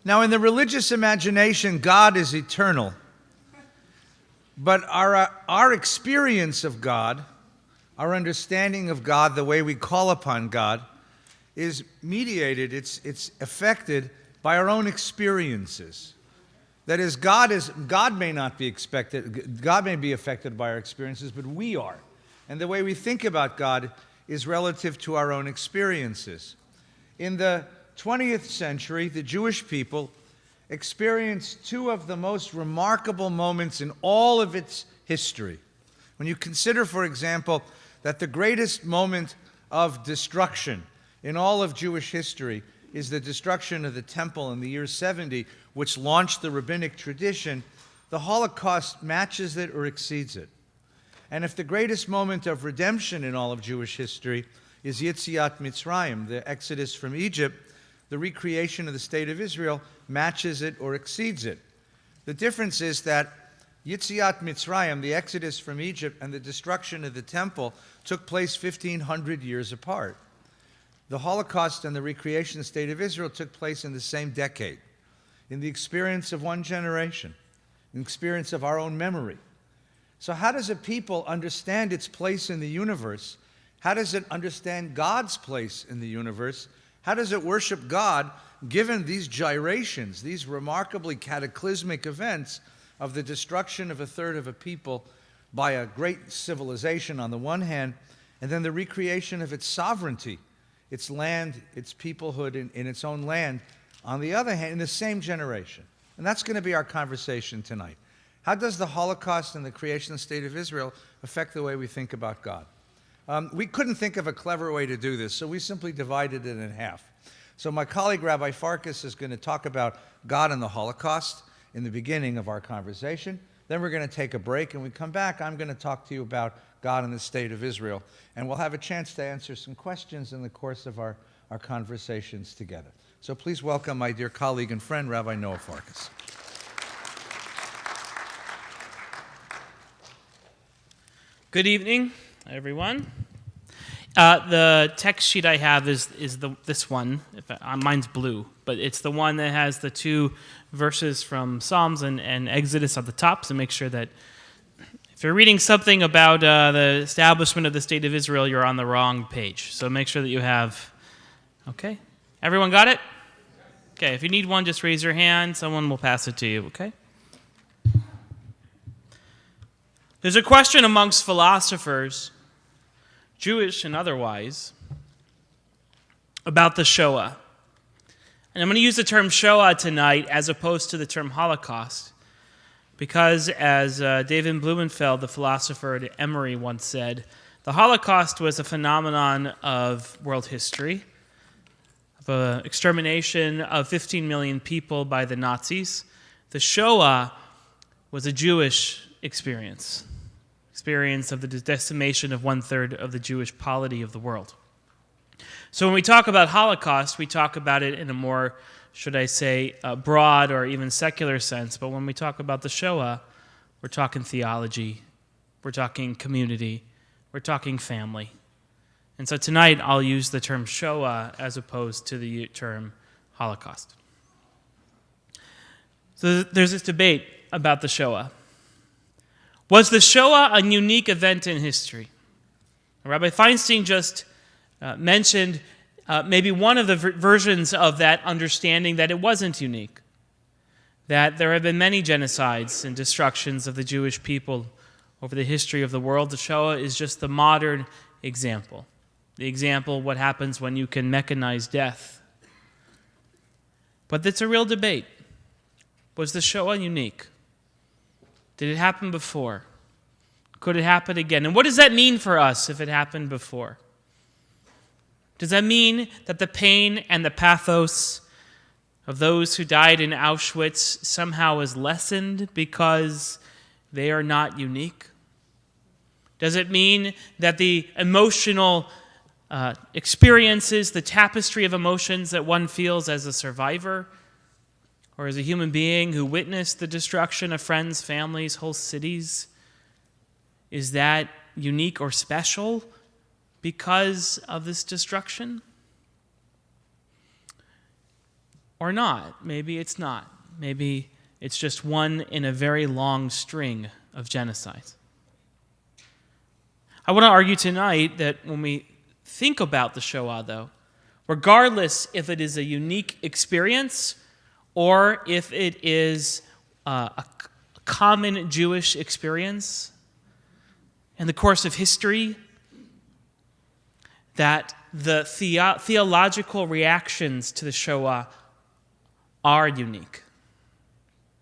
Now, in the religious imagination, God is eternal. But our experience of God, our understanding of God, the way we call upon God, is mediated, it's affected by our own experiences. That is, God may not be expected, God may be affected by our experiences, but we are. And the way we think about God is relative to our own experiences. In the 20th century, the Jewish people experienced two of the most remarkable moments in all of its history. When you consider, for example, that the greatest moment of destruction in all of Jewish history is the destruction of the temple in the year 70, which launched the rabbinic tradition, the Holocaust matches it or exceeds it. And if the greatest moment of redemption in all of Jewish history is Yetziat Mitzrayim, the exodus from Egypt, the recreation of the state of Israel matches it or exceeds it. The difference is that Yetziat Mitzrayim, the exodus from Egypt, and the destruction of the temple took place 1,500 years apart. The Holocaust and the recreation of the state of Israel took place in the same decade, in the experience of one generation, in the experience of our own memory. So how does a people understand its place in the universe? How does it understand God's place in the universe? How does it worship God given these gyrations, these remarkably cataclysmic events of the destruction of a third of a people by a great civilization on the one hand, and then the recreation of its sovereignty, its land, its peoplehood in its own land, on the other hand, in the same generation? And that's going to be our conversation tonight. How does the Holocaust and the creation of the state of Israel affect the way we think about God? We couldn't think of a clever way to do this, so we simply divided it in half. So my colleague, Rabbi Farkas, is going to talk about God and the Holocaust in the beginning of our conversation. Then we're going to take a break, and when we come back, I'm going to talk to you about God and the state of Israel. And we'll have a chance to answer some questions in the course of our conversations together. So please welcome my dear colleague and friend, Rabbi Noah Farkas. Good evening, everyone. The text sheet I have is this one. Mine's blue, but it's the one that has the two verses from Psalms and Exodus at the top, so make sure that if you're reading something about the establishment of the state of Israel, you're on the wrong page. So make sure that you have, okay? Everyone got it? Okay, if you need one, just raise your hand. Someone will pass it to you, okay? There's a question amongst philosophers, Jewish and otherwise, about the Shoah. And I'm going to use the term Shoah tonight as opposed to the term Holocaust, because as David Blumenfeld, the philosopher at Emory, once said, the Holocaust was a phenomenon of world history, of an extermination of 15 million people by the Nazis. The Shoah was a Jewish experience of the decimation of 1/3 of the Jewish polity of the world. So when we talk about Holocaust, we talk about it in a more, should I say, broad or even secular sense. But when we talk about the Shoah, we're talking theology, we're talking community, we're talking family. And so tonight I'll use the term Shoah as opposed to the term Holocaust. So there's this debate about the Shoah. Was the Shoah a unique event in history? Rabbi Feinstein just mentioned maybe one of the versions of that understanding, that it wasn't unique, that there have been many genocides and destructions of the Jewish people over the history of the world. The Shoah is just the modern example, the example of what happens when you can mechanize death. But it's a real debate. Was the Shoah unique? Did it happen before? Could it happen again? And what does that mean for us if it happened before? Does that mean that the pain and the pathos of those who died in Auschwitz somehow is lessened because they are not unique? Does it mean that the emotional experiences, the tapestry of emotions that one feels as a survivor or as a human being who witnessed the destruction of friends, families, whole cities, is that unique or special because of this destruction? or not. Maybe it's not. Maybe it's just one in a very long string of genocides. I want to argue tonight that when we think about the Shoah, though, regardless if it is a unique experience or if it is a common Jewish experience in the course of history, that the theological reactions to the Shoah are unique.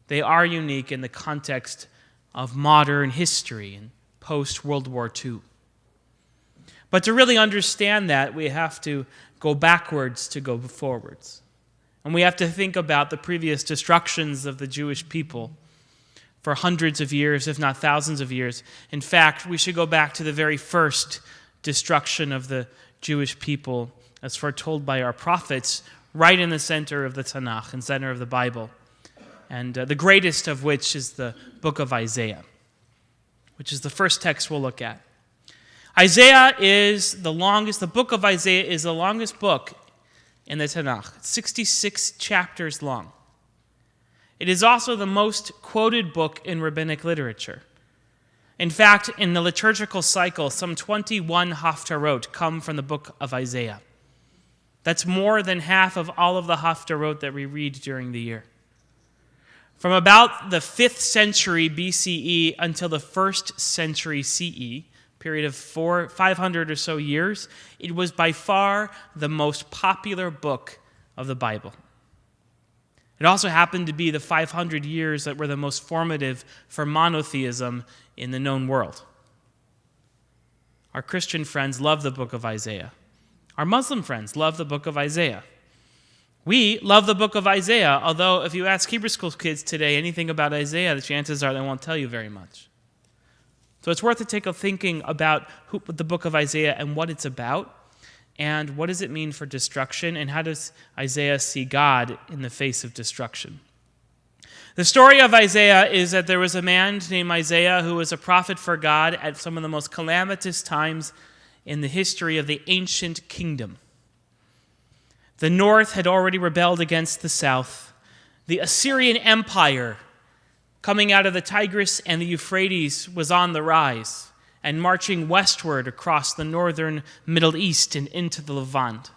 They are unique in the context of modern history and post-World War II. But to really understand that, we have to go backwards to go forwards. And we have to think about the previous destructions of the Jewish people for hundreds of years, if not thousands of years. In fact, we should go back to the very first destruction of the Jewish people, as foretold by our prophets, right in the center of the Tanakh, and center of the Bible. And the greatest of which is the book of Isaiah, which is the first text we'll look at. Isaiah is the longest, the book of Isaiah is the longest book in the Tanakh. It's 66 chapters long. It is also the most quoted book in rabbinic literature. In fact, in the liturgical cycle, some 21 haftarot come from the book of Isaiah. That's more than half of all of the haftarot that we read during the year. From about the 5th century BCE until the 1st century CE, period of 500 or so years, it was by far the most popular book of the Bible. It also happened to be the 500 years that were the most formative for monotheism in the known world. Our Christian friends love the book of Isaiah. Our Muslim friends love the book of Isaiah. We love the book of Isaiah, although if you ask Hebrew school kids today anything about Isaiah, the chances are they won't tell you very much. So it's worth to take a thinking about the book of Isaiah and what it's about, and what does it mean for destruction, and how does Isaiah see God in the face of destruction. The story of Isaiah is that there was a man named Isaiah who was a prophet for God at some of the most calamitous times in the history of the ancient kingdom. The north had already rebelled against the south. The Assyrian Empire, coming out of the Tigris and the Euphrates, was on the rise and marching westward across the northern Middle East and into the Levant.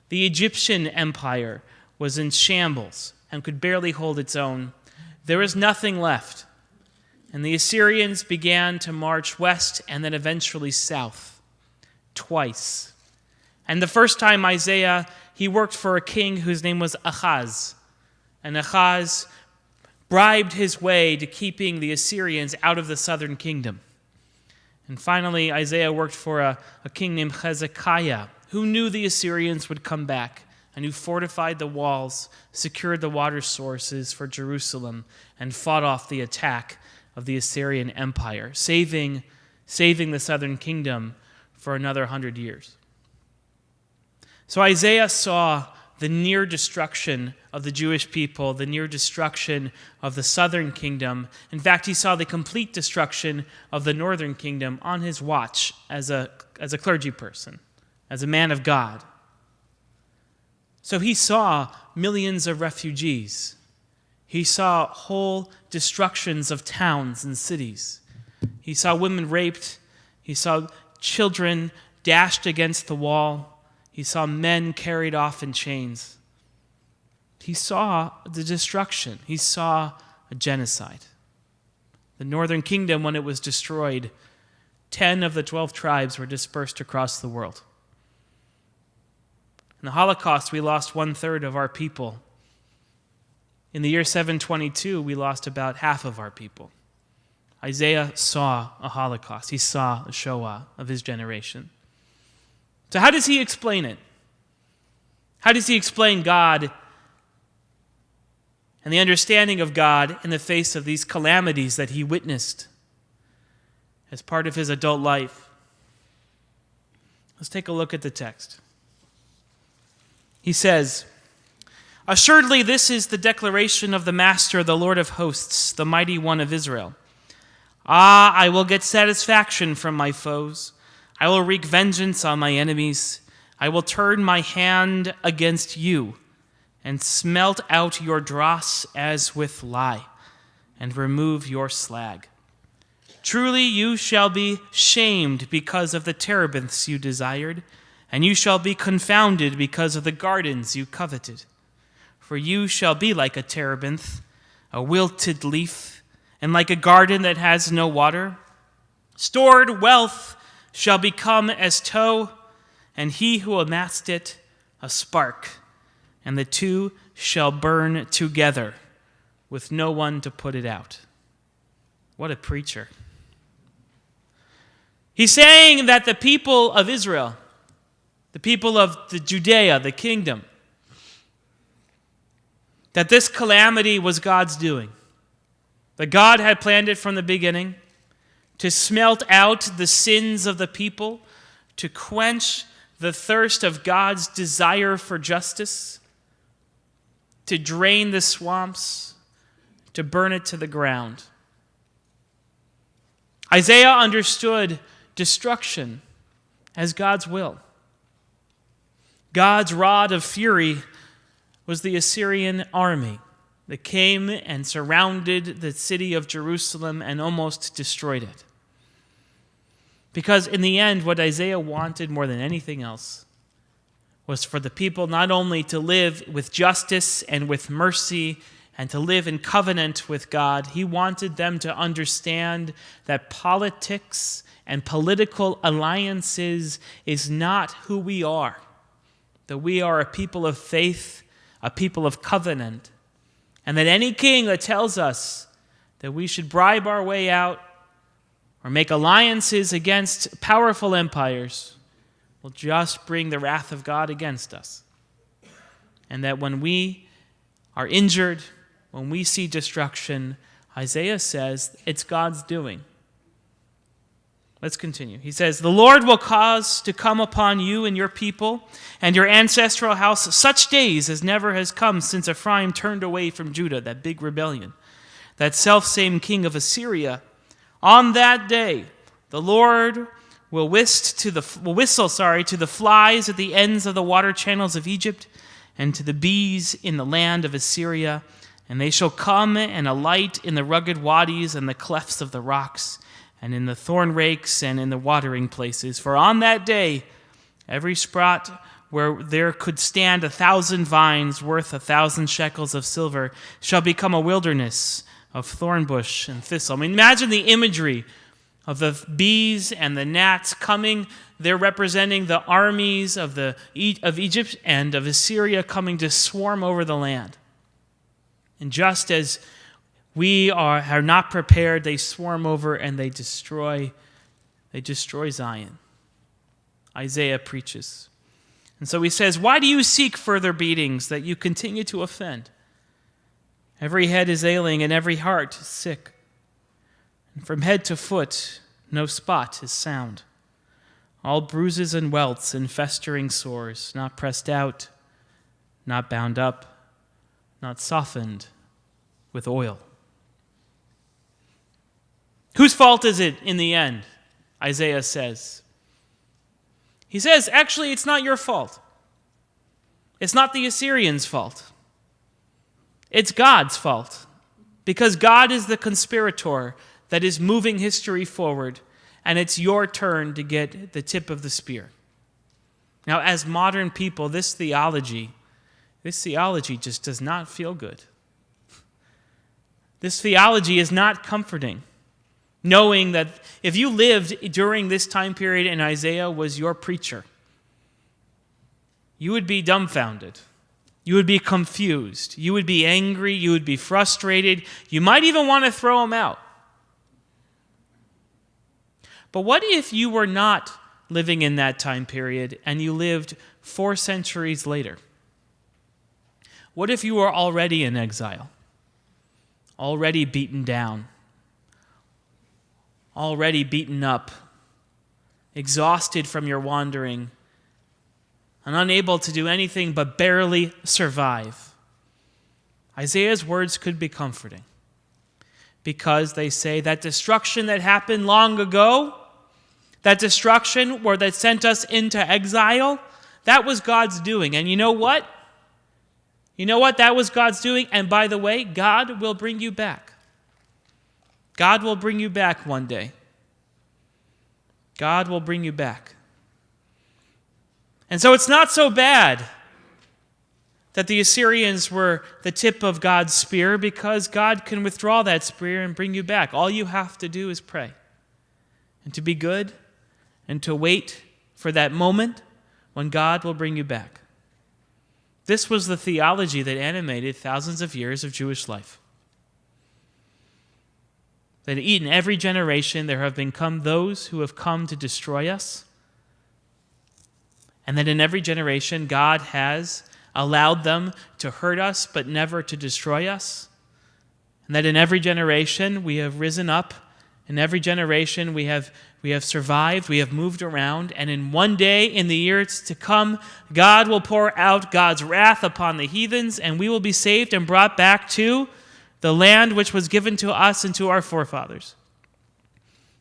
The Egyptian Empire was in shambles and could barely hold its own. There was nothing left. And the Assyrians began to march west and then eventually south, twice. And the first time Isaiah, he worked for a king whose name was Ahaz. And Ahaz bribed his way to keeping the Assyrians out of the southern kingdom. And finally, Isaiah worked for a king named Hezekiah, who knew the Assyrians would come back, and who fortified the walls, secured the water sources for Jerusalem, and fought off the attack of the Assyrian Empire, saving the southern kingdom for another 100 years. So Isaiah saw the near destruction of the Jewish people, the near destruction of the southern kingdom. In fact, he saw the complete destruction of the northern kingdom on his watch as a clergy person, as a man of God. So he saw millions of refugees. He saw whole destructions of towns and cities. He saw women raped. He saw children dashed against the wall. He saw men carried off in chains. He saw the destruction. He saw a genocide. The northern kingdom, when it was destroyed, 10 of the 12 tribes were dispersed across the world. In the Holocaust, we lost 1/3 of our people. In the year 722, we lost about half of our people. Isaiah saw a Holocaust. He saw a Shoah of his generation. So how does he explain it? How does he explain God and the understanding of God in the face of these calamities that he witnessed as part of his adult life? Let's take a look at the text. He says, "Assuredly this is the declaration of the Master, the Lord of hosts, the Mighty One of Israel. Ah, I will get satisfaction from my foes. I will wreak vengeance on my enemies. I will turn my hand against you and smelt out your dross as with lye, and remove your slag. Truly you shall be shamed because of the terebinths you desired, and you shall be confounded because of the gardens you coveted. For you shall be like a terebinth, a wilted leaf, and like a garden that has no water. Stored wealth shall become as tow, and he who amassed it a spark, and the two shall burn together, with no one to put it out. What a preacher. He's saying that the people of Israel, the people of the Judea, the kingdom, that this calamity was God's doing. That God had planned it from the beginning to smelt out the sins of the people, to quench the thirst of God's desire for justice, to drain the swamps, to burn it to the ground. Isaiah understood destruction as God's will. God's rod of fury was the Assyrian army that came and surrounded the city of Jerusalem and almost destroyed it. Because in the end, what Isaiah wanted more than anything else was for the people not only to live with justice and with mercy and to live in covenant with God, he wanted them to understand that politics and political alliances is not who we are. That we are a people of faith, a people of covenant, and that any king that tells us that we should bribe our way out or make alliances against powerful empires will just bring the wrath of God against us. And that when we are injured, when we see destruction, Isaiah says it's God's doing. Let's continue. He says, "The Lord will cause to come upon you and your people and your ancestral house such days as never has come since Ephraim turned away from Judah," that big rebellion, that selfsame king of Assyria. "On that day, the Lord will whistle to the flies at the ends of the water channels of Egypt and to the bees in the land of Assyria, and they shall come and alight in the rugged wadis and the clefts of the rocks, and in the thorn rakes and in the watering places. For on that day, every spot where there could stand 1,000 vines worth 1,000 shekels of silver shall become a wilderness of thorn bush and thistle." I mean, imagine the imagery of the bees and the gnats coming. They're representing the armies of Egypt and of Assyria coming to swarm over the land. And just as we are not prepared, they swarm over and they destroy Zion. Isaiah preaches. And so he says, "Why do you seek further beatings that you continue to offend? Every head is ailing and every heart is sick. And from head to foot, no spot is sound. All bruises and welts and festering sores, not pressed out, not bound up, not softened with oil." Whose fault is it in the end? Isaiah says. He says, actually, it's not your fault. It's not the Assyrians' fault. It's God's fault. Because God is the conspirator that is moving history forward, and it's your turn to get the tip of the spear. Now, as modern people, this theology just does not feel good. This theology is not comforting. Knowing that if you lived during this time period and Isaiah was your preacher, you would be dumbfounded. You would be confused. You would be angry. You would be frustrated. You might even want to throw him out. But what if you were not living in that time period and you lived 4 centuries later? What if you were already in exile? Already beaten down? Already beaten up, exhausted from your wandering, and unable to do anything but barely survive. Isaiah's words could be comforting because they say that destruction that happened long ago, that destruction that sent us into exile, that was God's doing. And you know what? You know what? That was God's doing. And by the way, God will bring you back. God will bring you back one day. God will bring you back. And so it's not so bad that the Assyrians were the tip of God's spear, because God can withdraw that spear and bring you back. All you have to do is pray and to be good and to wait for that moment when God will bring you back. This was the theology that animated thousands of years of Jewish life. That in every generation there have come those who have come to destroy us, and that in every generation God has allowed them to hurt us but never to destroy us, and that in every generation we have risen up, in every generation we have survived, we have moved around, and in one day in the years to come, God will pour out God's wrath upon the heathens, and we will be saved and brought back to the land which was given to us and to our forefathers.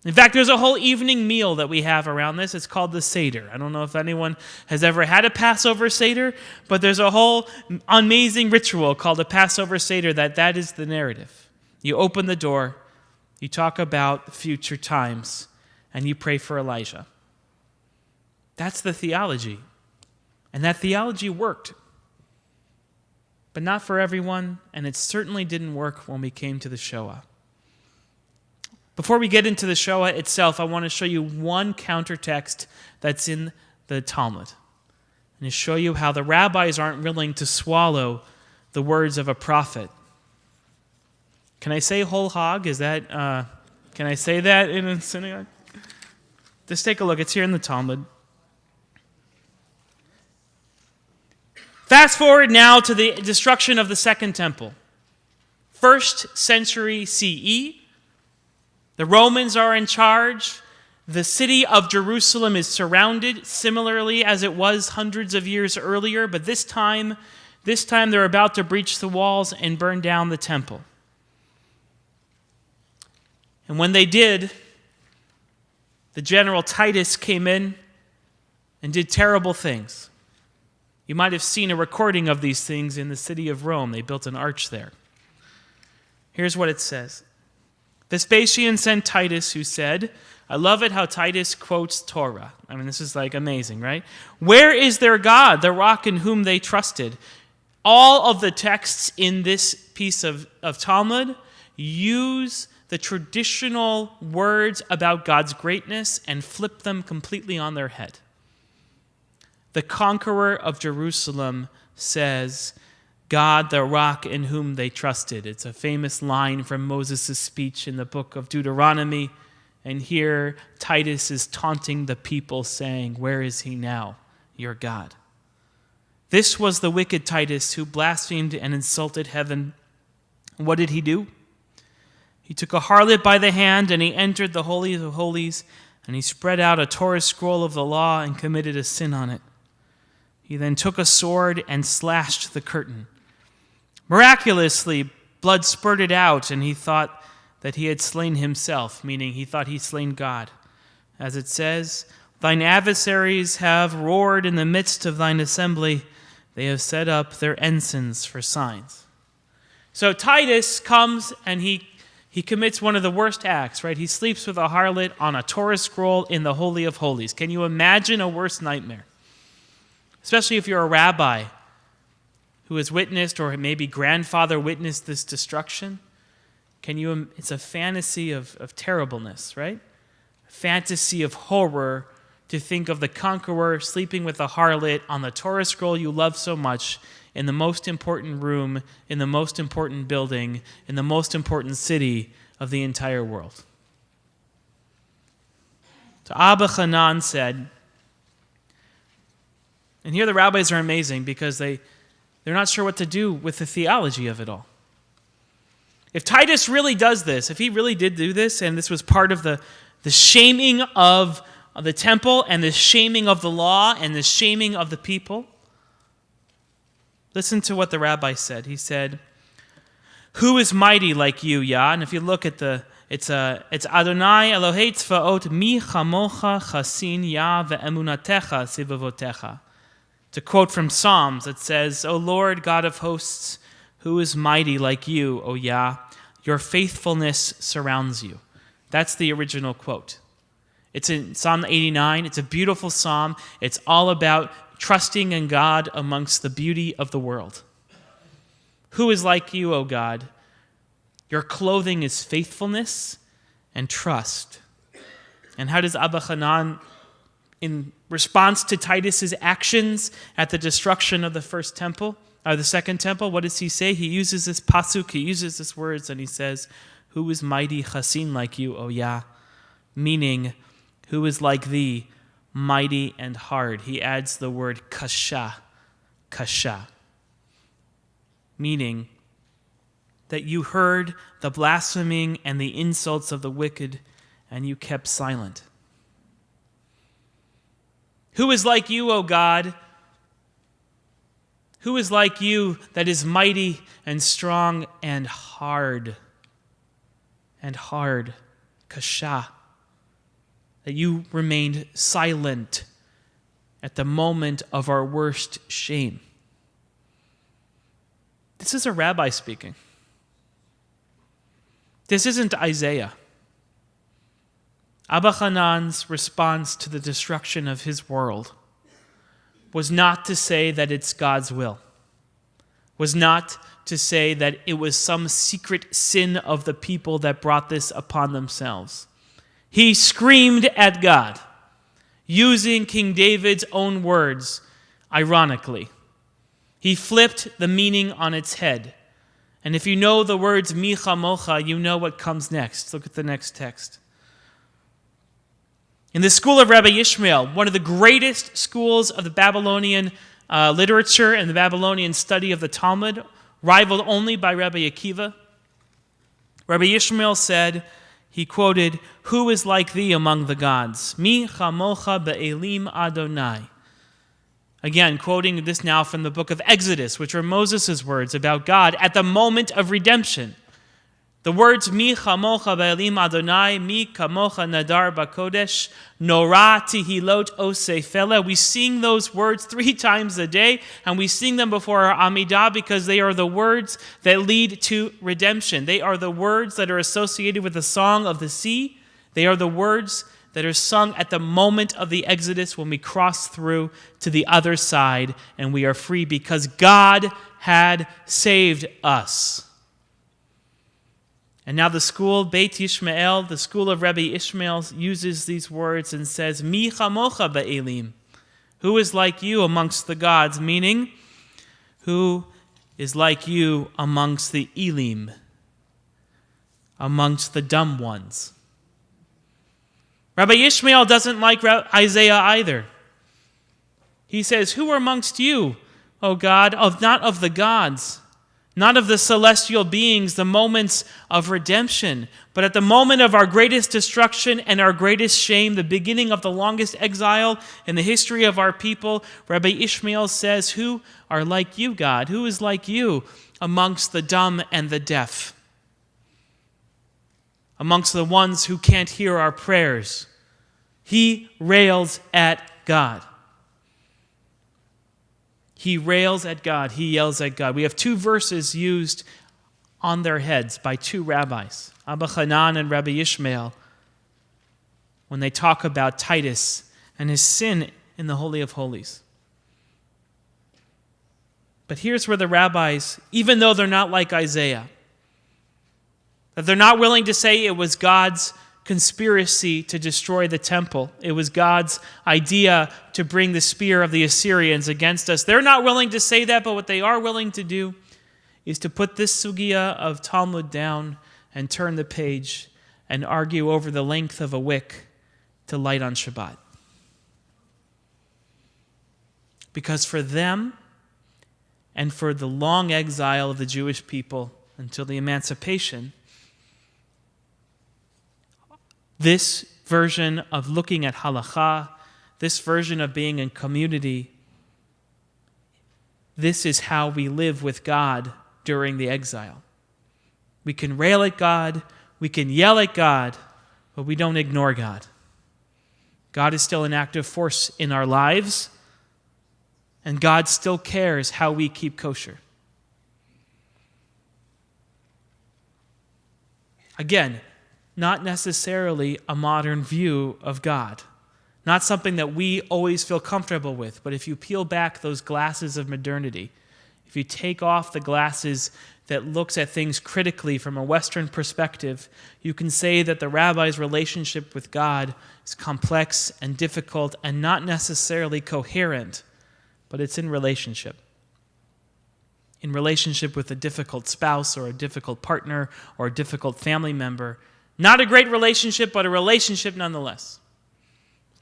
In fact, there's a whole evening meal that we have around this. It's called the Seder. I don't know if anyone has ever had a Passover Seder, but there's a whole amazing ritual called a Passover Seder that is the narrative. You open the door, you talk about future times, and you pray for Elijah. That's the theology. And that theology worked. But not for everyone, and it certainly didn't work when we came to the Shoah. Before we get into the Shoah itself, I want to show you one countertext that's in the Talmud, and to show you how the rabbis aren't willing to swallow the words of a prophet. Can I say whole hog? Can I say that in a synagogue? Just take a look. It's here in the Talmud. Fast forward now to the destruction of the Second Temple. 1st century CE. The Romans are in charge. The city of Jerusalem is surrounded, similarly as it was hundreds of years earlier, but this time they're about to breach the walls and burn down the temple. And when they did, the general Titus came in and did terrible things. You might have seen a recording of these things in the city of Rome. They built an arch there. Here's what it says. Vespasian sent Titus, who said, I love it how Titus quotes Torah. I mean, this is like amazing, right? Where is their God, the rock in whom they trusted? All of the texts in this piece of Talmud use the traditional words about God's greatness and flip them completely on their head. The conqueror of Jerusalem says, God, the rock in whom they trusted. It's a famous line from Moses' speech in the book of Deuteronomy. And here Titus is taunting the people, saying, where is he now, your God? This was the wicked Titus who blasphemed and insulted heaven. What did he do? He took a harlot by the hand and he entered the Holy of Holies, and he spread out a Torah scroll of the law and committed a sin on it. He then took a sword and slashed the curtain. Miraculously, blood spurted out, and he thought that he had slain himself, meaning he thought he'd slain God. As it says, thine adversaries have roared in the midst of thine assembly. They have set up their ensigns for signs. So Titus comes and he commits one of the worst acts, right? He sleeps with a harlot on a Torah scroll in the Holy of Holies. Can you imagine a worse nightmare? Especially if you're a rabbi who has witnessed, or maybe grandfather witnessed, this destruction. It's a fantasy of terribleness, right? A fantasy of horror to think of the conqueror sleeping with a harlot on the Torah scroll you love so much, in the most important room, in the most important building, in the most important city of the entire world. So Abba Hanan said, and here the rabbis are amazing because they're not sure what to do with the theology of it all. If Titus really does this, if he really did do this, and this was part of the shaming of the temple and the shaming of the law and the shaming of the people, listen to what the rabbi said. He said, who is mighty like you, Yah? And if you look at it's Adonai Elohei Tzvaot mi chamocha chasin Yah ve'emunatecha sivavotecha. It's a quote from Psalms that says, O Lord, God of hosts, who is mighty like you, O Yah? Your faithfulness surrounds you. That's the original quote. It's in Psalm 89. It's a beautiful psalm. It's all about trusting in God amongst the beauty of the world. Who is like you, O God? Your clothing is faithfulness and trust. And how does Abba Hanan, in response to Titus's actions at the destruction of the second temple, what does he say? He uses this pasuk, he uses these words, and he says, who is mighty chasin like you, O Yah? Meaning, who is like thee, mighty and hard. He adds the word kasha, meaning that you heard the blaspheming and the insults of the wicked, and you kept silent. Who is like you, O God? Who is like you that is mighty and strong and hard? Kasha. That you remained silent at the moment of our worst shame. This is a rabbi speaking. This isn't Isaiah. Abba Hanan's response to the destruction of his world was not to say that it's God's will, was not to say that it was some secret sin of the people that brought this upon themselves. He screamed at God, using King David's own words, ironically. He flipped the meaning on its head. And if you know the words mi chamocha, you know what comes next. Look at the next text. In the school of Rabbi Ishmael, one of the greatest schools of the Babylonian literature and the Babylonian study of the Talmud, rivaled only by Rabbi Akiva, Rabbi Ishmael said, he quoted, who is like thee among the gods? Mi chamocha be'elim Adonai. Again, quoting this now from the book of Exodus, which are Moses' words about God at the moment of redemption. The words, mi chamocha be'elim Adonai, mi kamocha nadar bakodesh, nora tihilot osefela. We sing those words 3 times a day, and we sing them before our Amidah because they are the words that lead to redemption. They are the words that are associated with the song of the sea. They are the words that are sung at the moment of the Exodus when we cross through to the other side and we are free because God had saved us. And now the school, Beit Yishmael, the school of Rabbi Ishmael, uses these words and says, Mi chamocha be'elim. Who is like you amongst the gods? Meaning, who is like you amongst the Elim, amongst the dumb ones? Rabbi Ishmael doesn't like Isaiah either. He says, who are amongst you, O God, not of the gods, not of the celestial beings, the moments of redemption, but at the moment of our greatest destruction and our greatest shame, the beginning of the longest exile in the history of our people, Rabbi Ishmael says, who are like you, God? Who is like you amongst the dumb and the deaf? Amongst the ones who can't hear our prayers. He rails at God. He rails at God. He yells at God. We have 2 verses used on their heads by 2 rabbis, Abba Hanan and Rabbi Ishmael, when they talk about Titus and his sin in the Holy of Holies. But here's where the rabbis, even though they're not like Isaiah, that they're not willing to say it was God's conspiracy to destroy the temple. It was God's idea to bring the spear of the Assyrians against us. They're not willing to say that, but what they are willing to do is to put this sugya of Talmud down and turn the page and argue over the length of a wick to light on Shabbat. Because for them and for the long exile of the Jewish people until the emancipation, this version of looking at halakha, this version of being in community, this is how we live with God during the exile. We can rail at God, we can yell at God, but we don't ignore God. God is still an active force in our lives, and God still cares how we keep kosher. Again, not necessarily a modern view of God. Not something that we always feel comfortable with, but if you peel back those glasses of modernity, if you take off the glasses that looks at things critically from a Western perspective, you can say that the rabbi's relationship with God is complex and difficult and not necessarily coherent, but it's in relationship. In relationship with a difficult spouse or a difficult partner or a difficult family member. Not a great relationship, but a relationship nonetheless.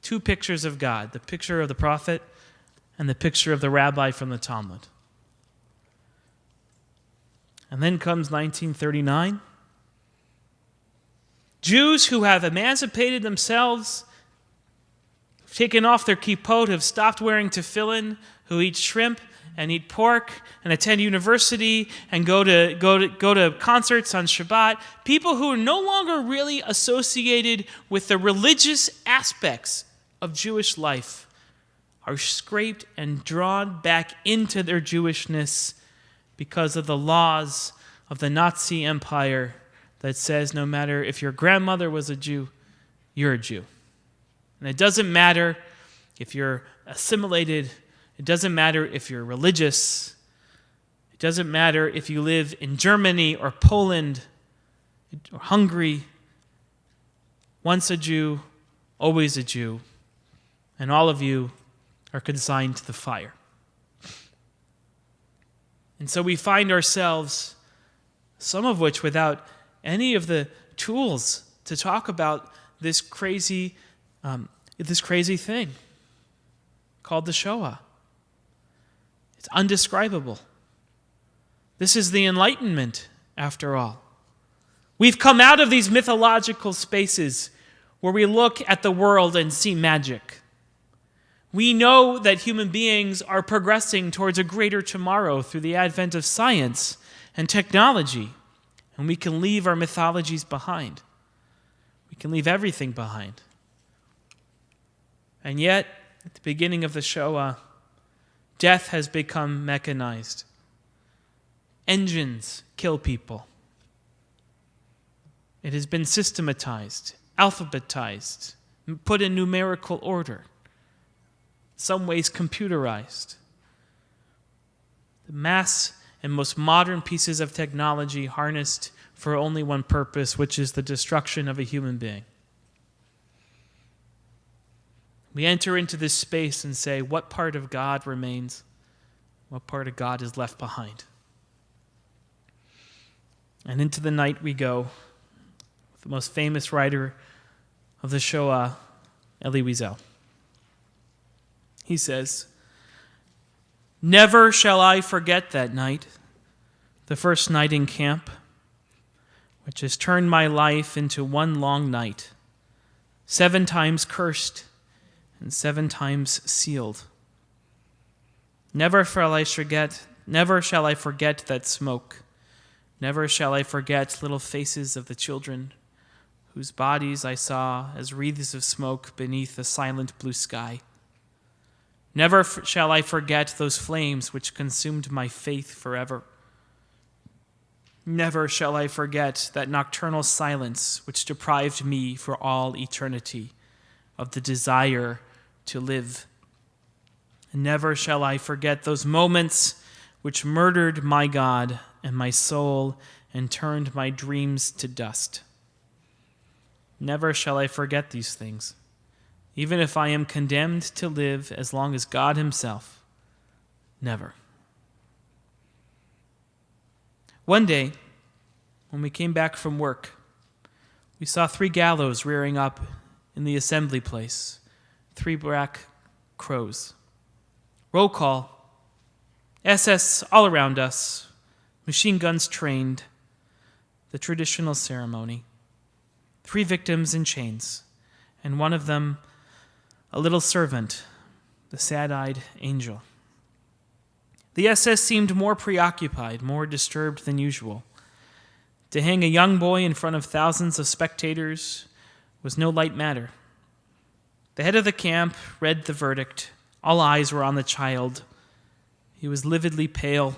Two pictures of God, the picture of the prophet and the picture of the rabbi from the Talmud. And then comes 1939. Jews who have emancipated themselves, taken off their kippot, have stopped wearing tefillin, who eat shrimp and eat pork and attend university and go to concerts on Shabbat. People who are no longer really associated with the religious aspects of Jewish life are scraped and drawn back into their Jewishness because of the laws of the Nazi Empire that says no matter if your grandmother was a Jew, you're a Jew. And it doesn't matter if you're assimilated. It doesn't matter if you're religious. It doesn't matter if you live in Germany or Poland or Hungary. Once a Jew, always a Jew. And all of you are consigned to the fire. And so we find ourselves, some of which without any of the tools to talk about this crazy thing called the Shoah. It's undescribable. This is the Enlightenment, after all. We've come out of these mythological spaces where we look at the world and see magic. We know that human beings are progressing towards a greater tomorrow through the advent of science and technology, and we can leave our mythologies behind. We can leave everything behind. And yet, at the beginning of the Shoah, death has become mechanized. Engines kill people. It has been systematized, alphabetized, put in numerical order. Some ways computerized. The mass and most modern pieces of technology harnessed for only one purpose, which is the destruction of a human being. We enter into this space and say, what part of God remains? What part of God is left behind? And into the night we go with the most famous writer of the Shoah, Elie Wiesel. He says, "Never shall I forget that night, the first night in camp, which has turned my life into one long night, 7 times cursed and 7 times sealed. Never shall I forget that smoke. Never shall I forget little faces of the children, whose bodies I saw as wreaths of smoke beneath a silent blue sky. Never shall I forget those flames which consumed my faith forever. Never shall I forget that nocturnal silence which deprived me for all eternity of the desire to live. And never shall I forget those moments which murdered my God and my soul and turned my dreams to dust. Never shall I forget these things, even if I am condemned to live as long as God himself. Never." One day, when we came back from work, we saw 3 gallows rearing up in the assembly place, 3 black crows. Roll call. SS all around us, machine guns trained, the traditional ceremony. 3 victims in chains, and one of them a little servant, the sad-eyed angel. The SS seemed more preoccupied, more disturbed than usual. To hang a young boy in front of thousands of spectators was no light matter. The head of the camp read the verdict. All eyes were on the child, He was lividly pale,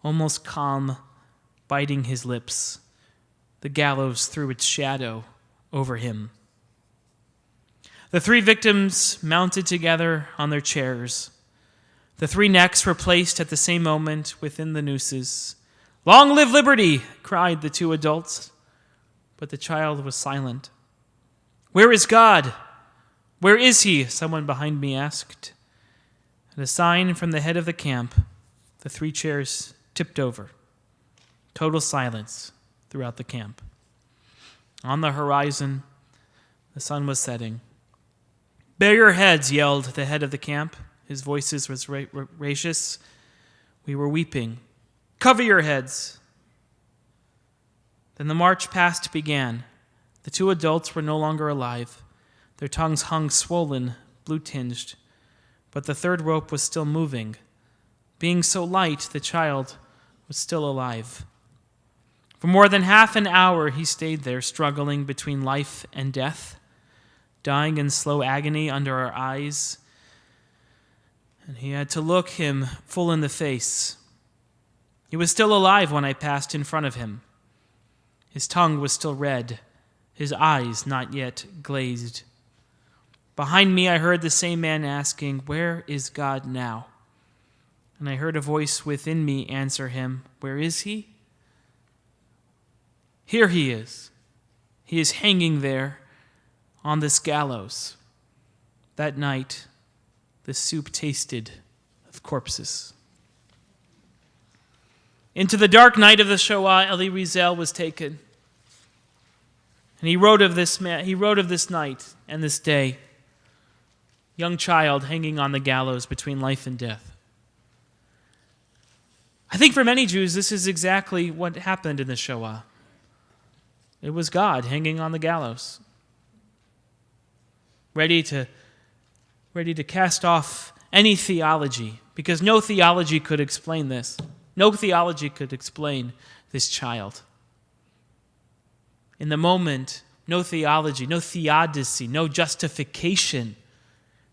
almost calm, biting his lips. The gallows threw its shadow over him. The three victims mounted together on their chairs. The three necks were placed at the same moment within the nooses. "Long live liberty!" cried the two adults. But the child was silent. "Where is God? Where is he?" someone behind me asked. At a sign from the head of the camp, the three chairs tipped over. Total silence throughout the camp. On the horizon, the sun was setting. "Bare your heads," yelled the head of the camp. His voice was raucous. We were weeping. "Cover your heads." Then the march past began. The two adults were no longer alive. Their tongues hung swollen, blue-tinged. But the third rope was still moving. Being so light, the child was still alive. For more than half an hour, he stayed there, struggling between life and death, dying in slow agony under our eyes. And he had to look him full in the face. He was still alive when I passed in front of him. His tongue was still red, his eyes not yet glazed. Behind me, I heard the same man asking, "Where is God now?" And I heard a voice within me answer him, "Where is he?" "Here he is. He is hanging there on this gallows." That night, the soup tasted of corpses. Into the dark night of the Shoah, Elie Wiesel was taken. And he wrote of this night and this day. Young child hanging on the gallows between life and death. I think for many Jews, this is exactly what happened in the Shoah. It was God hanging on the gallows, ready to cast off any theology, because no theology could explain this. No theology could explain this child. In the moment, no theology, no theodicy, no justification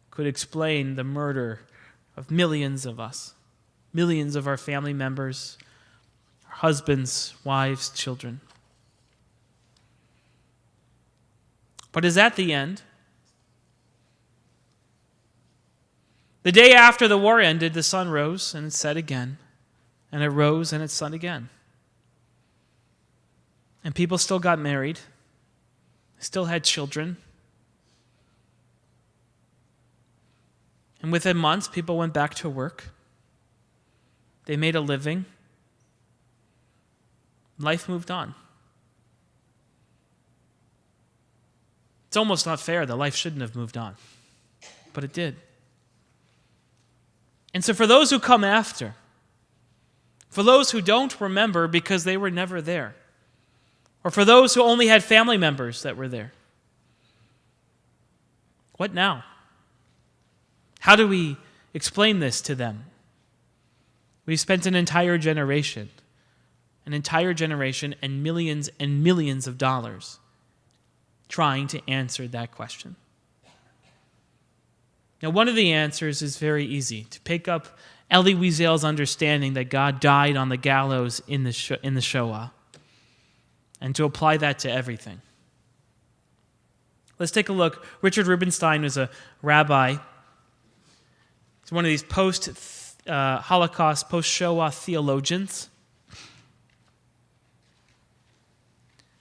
could explain the murder of millions of us, millions of our family members, our husbands, wives, children. But is that the end? The day after the war ended, the sun rose and it set again, and it rose and it set again. And people still got married, still had children. And within months, people went back to work. They made a living. Life moved on. It's almost not fair that life shouldn't have moved on, but it did. And so for those who come after, for those who don't remember because they were never there, or for those who only had family members that were there, what now? How do we explain this to them? We've spent an entire generation and millions of dollars trying to answer that question. Now, one of the answers is very easy, to pick up Elie Wiesel's understanding that God died on the gallows in the Shoah, and to apply that to everything. Let's take a look. Richard Rubinstein was a rabbi. He's one of these post-Holocaust, post-Shoah theologians.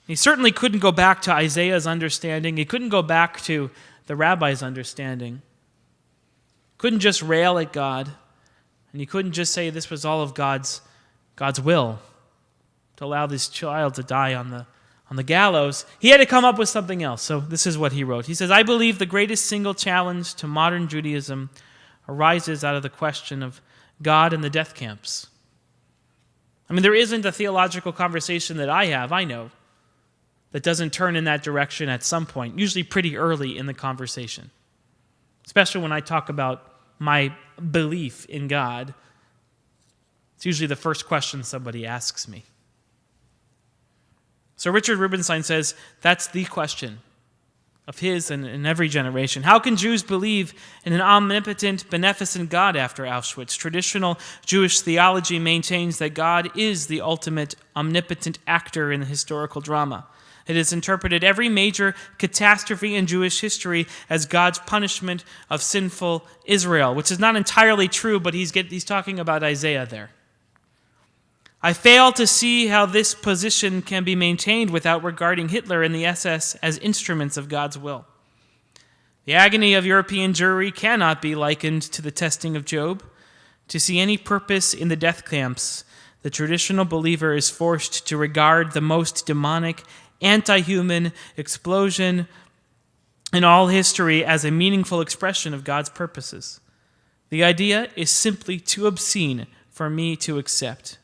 He certainly couldn't go back to Isaiah's understanding. He couldn't go back to the rabbi's understanding. Couldn't just rail at God, and he couldn't just say this was all of God's will to allow this child to die on the gallows. He had to come up with something else. So this is what he wrote. He says, "I believe the greatest single challenge to modern Judaism arises out of the question of God and the death camps." I mean, there isn't a theological conversation that I know, that doesn't turn in that direction at some point, usually pretty early in the conversation. Especially when I talk about my belief in God, it's usually the first question somebody asks me. So Richard Rubinstein says that's the question. of his and in every generation. How can Jews believe in an omnipotent, beneficent God after Auschwitz? Traditional Jewish theology maintains that God is the ultimate, omnipotent actor in the historical drama. It has interpreted every major catastrophe in Jewish history as God's punishment of sinful Israel, which is not entirely true, but he's talking about Isaiah there. I fail to see how this position can be maintained without regarding Hitler and the SS as instruments of God's will. The agony of European Jewry cannot be likened to the testing of Job. To see any purpose in the death camps, the traditional believer is forced to regard the most demonic, anti-human explosion in all history as a meaningful expression of God's purposes. The idea is simply too obscene for me to accept.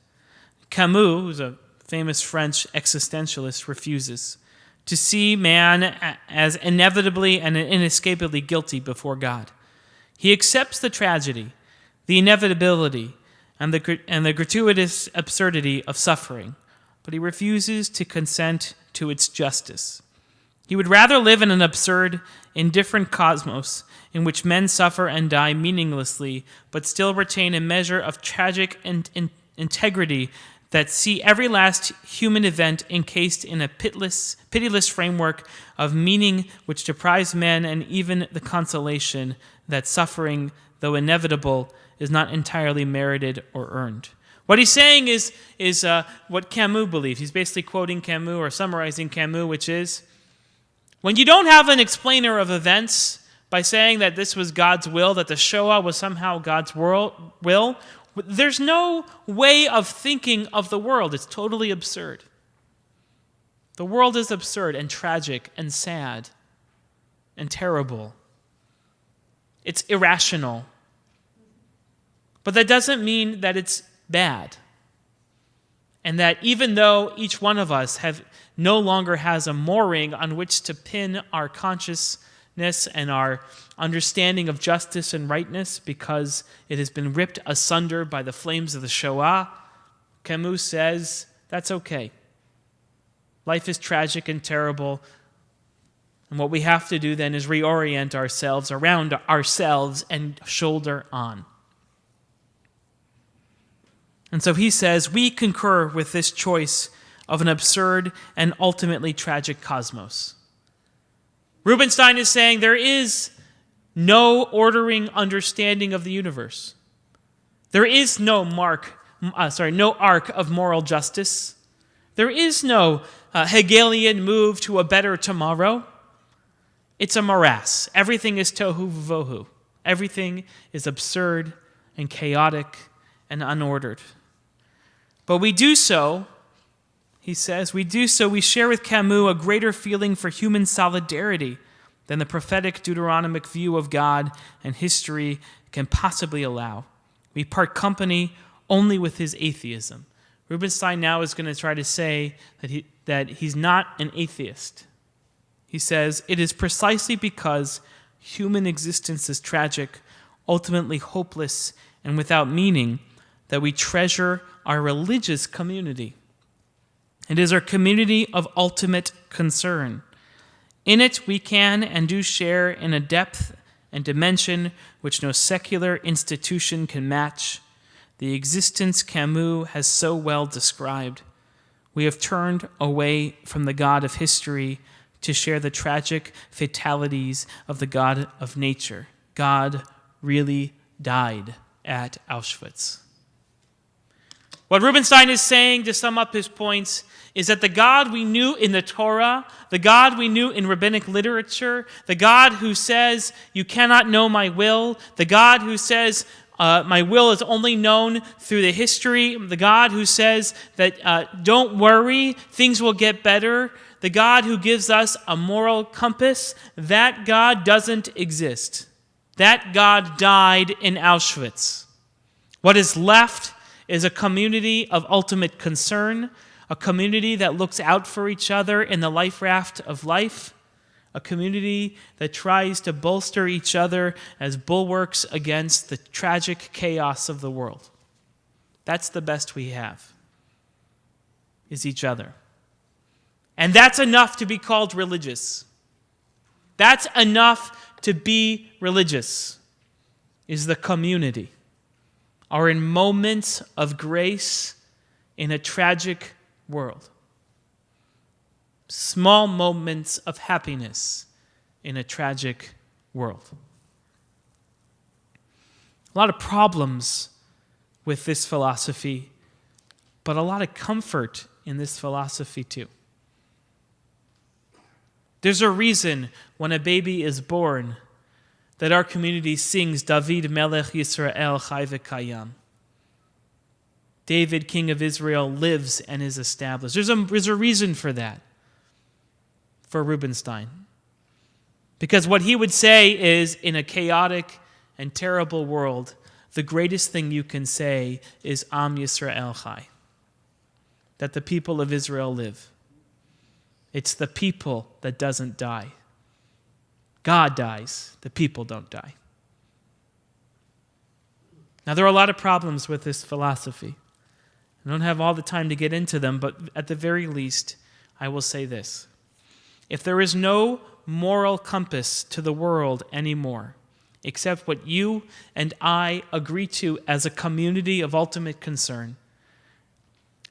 Camus, who's a famous French existentialist, refuses to see man as inevitably and inescapably guilty before God. He accepts the tragedy, the inevitability, and the gratuitous absurdity of suffering, but he refuses to consent to its justice. He would rather live in an absurd, indifferent cosmos in which men suffer and die meaninglessly, but still retain a measure of tragic integrity that see every last human event encased in a pitiless framework of meaning which deprives men and even the consolation that suffering, though inevitable, is not entirely merited or earned. What he's saying is what Camus believed. He's basically quoting Camus or summarizing Camus, which is, when you don't have an explainer of events by saying that this was God's will, that the Shoah was somehow God's will, there's no way of thinking of the world. It's totally absurd. The world is absurd and tragic and sad and terrible. It's irrational. But that doesn't mean that it's bad. And that even though each one of us no longer has a mooring on which to pin our consciousness and our understanding of justice and rightness because it has been ripped asunder by the flames of the Shoah, Camus says, that's okay. Life is tragic and terrible, and what we have to do then is reorient ourselves around ourselves and shoulder on. And so he says, we concur with this choice of an absurd and ultimately tragic cosmos. Rubinstein is saying there is no ordering understanding of the universe. There is no arc of moral justice. There is no Hegelian move to a better tomorrow. It's a morass. Everything is tohu vavohu. Everything is absurd and chaotic and unordered. But we do so, he says, we share with Camus a greater feeling for human solidarity than the prophetic Deuteronomic view of God and history can possibly allow. We part company only with his atheism. Rubinstein now is going to try to say that he's not an atheist. He says, it is precisely because human existence is tragic, ultimately hopeless, and without meaning that we treasure our religious community. It is our community of ultimate concern. In it, we can and do share in a depth and dimension which no secular institution can match, the existence Camus has so well described. We have turned away from the God of history to share the tragic fatalities of the God of nature. God really died at Auschwitz. What Rubinstein is saying, to sum up his points, is that the God we knew in the Torah, the God we knew in rabbinic literature, the God who says, you cannot know my will, the God who says, my will is only known through the history, the God who says that don't worry, things will get better, the God who gives us a moral compass, that God doesn't exist. That God died in Auschwitz. What is left is a community of ultimate concern, a community that looks out for each other in the life raft of life, a community that tries to bolster each other as bulwarks against the tragic chaos of the world. That's the best we have, is each other. And that's enough to be called religious. That's enough to be religious, is the community. Are in moments of grace in a tragic world. Small moments of happiness in a tragic world. A lot of problems with this philosophy, but a lot of comfort in this philosophy too. There's a reason when a baby is born that our community sings David Melech Yisrael Chai V'Kayam. David, King of Israel, lives and is established. There's a reason for that, for Rubinstein. Because what he would say is, in a chaotic and terrible world, the greatest thing you can say is Am Yisrael Chai, that the people of Israel live. It's the people that doesn't die. God dies, the people don't die. Now, there are a lot of problems with this philosophy. I don't have all the time to get into them, but at the very least, I will say this. If there is no moral compass to the world anymore, except what you and I agree to as a community of ultimate concern,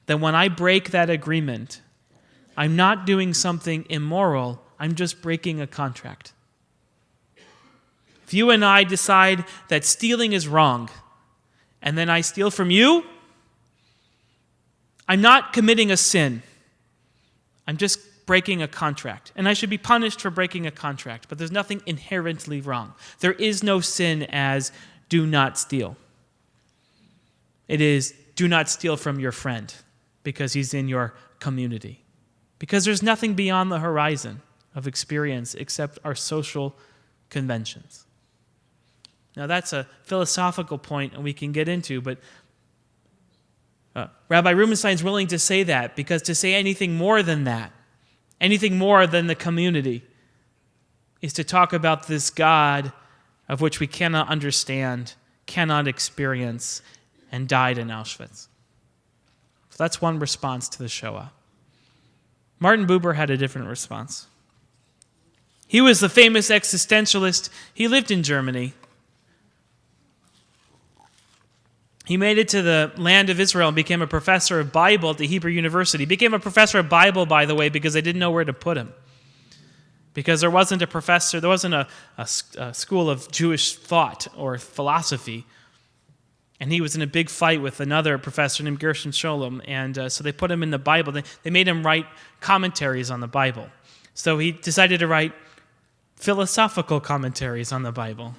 then when I break that agreement, I'm not doing something immoral, I'm just breaking a contract. If you and I decide that stealing is wrong, and then I steal from you, I'm not committing a sin. I'm just breaking a contract. And I should be punished for breaking a contract, but there's nothing inherently wrong. There is no sin as do not steal. It is do not steal from your friend because he's in your community. Because there's nothing beyond the horizon of experience except our social conventions. Now that's a philosophical point and we can get into, but Rabbi Rubinstein's willing to say that, because to say anything more than that, anything more than the community, is to talk about this God of which we cannot understand, cannot experience, and died in Auschwitz. So that's one response to the Shoah. Martin Buber had a different response. He was the famous existentialist. He lived in Germany. He made it to the land of Israel and became a professor of Bible at the Hebrew University. He became a professor of Bible, by the way, because they didn't know where to put him. Because there wasn't a school of Jewish thought or philosophy. And he was in a big fight with another professor named Gershon Scholem. And so they put him in the Bible. They made him write commentaries on the Bible. So he decided to write philosophical commentaries on the Bible.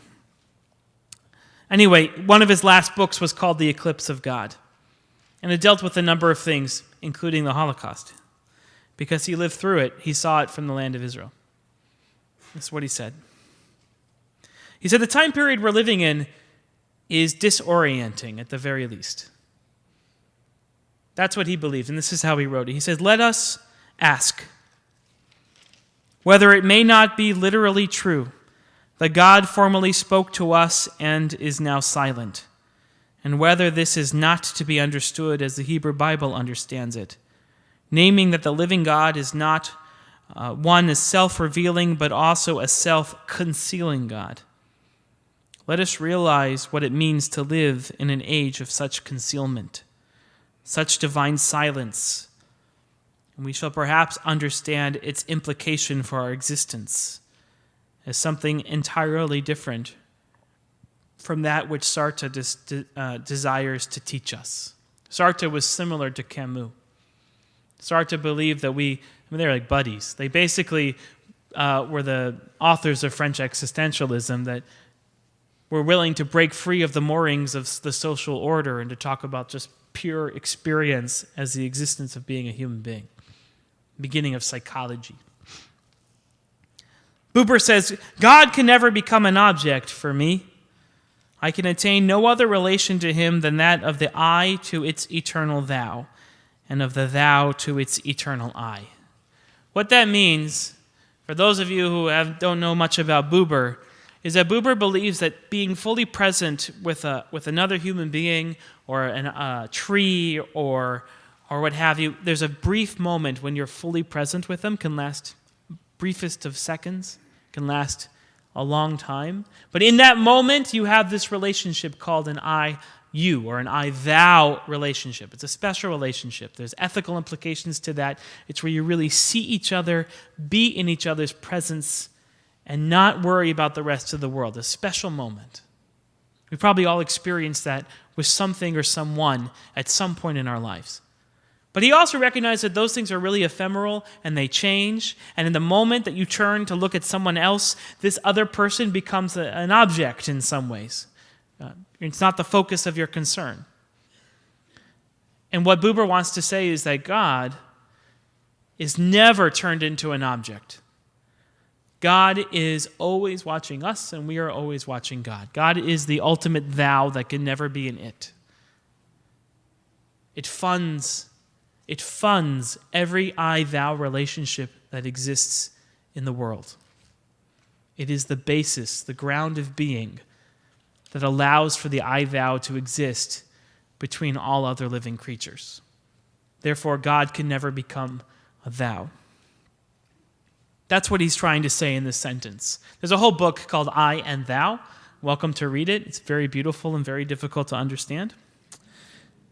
Anyway, one of his last books was called The Eclipse of God. And it dealt with a number of things, including the Holocaust. Because he lived through it, he saw it from the land of Israel. That's what he said. He said, the time period we're living in is disorienting at the very least. That's what he believed, and this is how he wrote it. He says, let us ask whether it may not be literally true that God formerly spoke to us and is now silent, and whether this is not to be understood as the Hebrew Bible understands it, naming that the living God is not one as self-revealing, but also a self-concealing God. Let us realize what it means to live in an age of such concealment, such divine silence, and we shall perhaps understand its implication for our existence as something entirely different from that which Sartre desires to teach us. Sartre was similar to Camus. Sartre believed that they were like buddies. They basically were the authors of French existentialism that were willing to break free of the moorings of the social order and to talk about just pure experience as the existence of being a human being. Beginning of psychology. Buber says, God can never become an object for me. I can attain no other relation to him than that of the I to its eternal thou, and of the thou to its eternal I. What that means, for those of you who don't know much about Buber, is that Buber believes that being fully present with another human being or a tree or what have you, there's a brief moment when you're fully present with them, can last briefest of seconds, can last a long time. But in that moment, you have this relationship called an I-you or an I-thou relationship. It's a special relationship. There's ethical implications to that. It's where you really see each other, be in each other's presence, and not worry about the rest of the world. A special moment. We probably all experienced that with something or someone at some point in our lives. But he also recognized that those things are really ephemeral and they change. And in the moment that you turn to look at someone else, this other person becomes an object in some ways. It's not the focus of your concern. And what Buber wants to say is that God is never turned into an object. God is always watching us, and we are always watching God. God is the ultimate thou that can never be an it. It funds every I-thou relationship that exists in the world. It is the basis, the ground of being that allows for the I-thou to exist between all other living creatures. Therefore, God can never become a thou. That's what he's trying to say in this sentence. There's a whole book called I and Thou. Welcome to read it. It's very beautiful and very difficult to understand.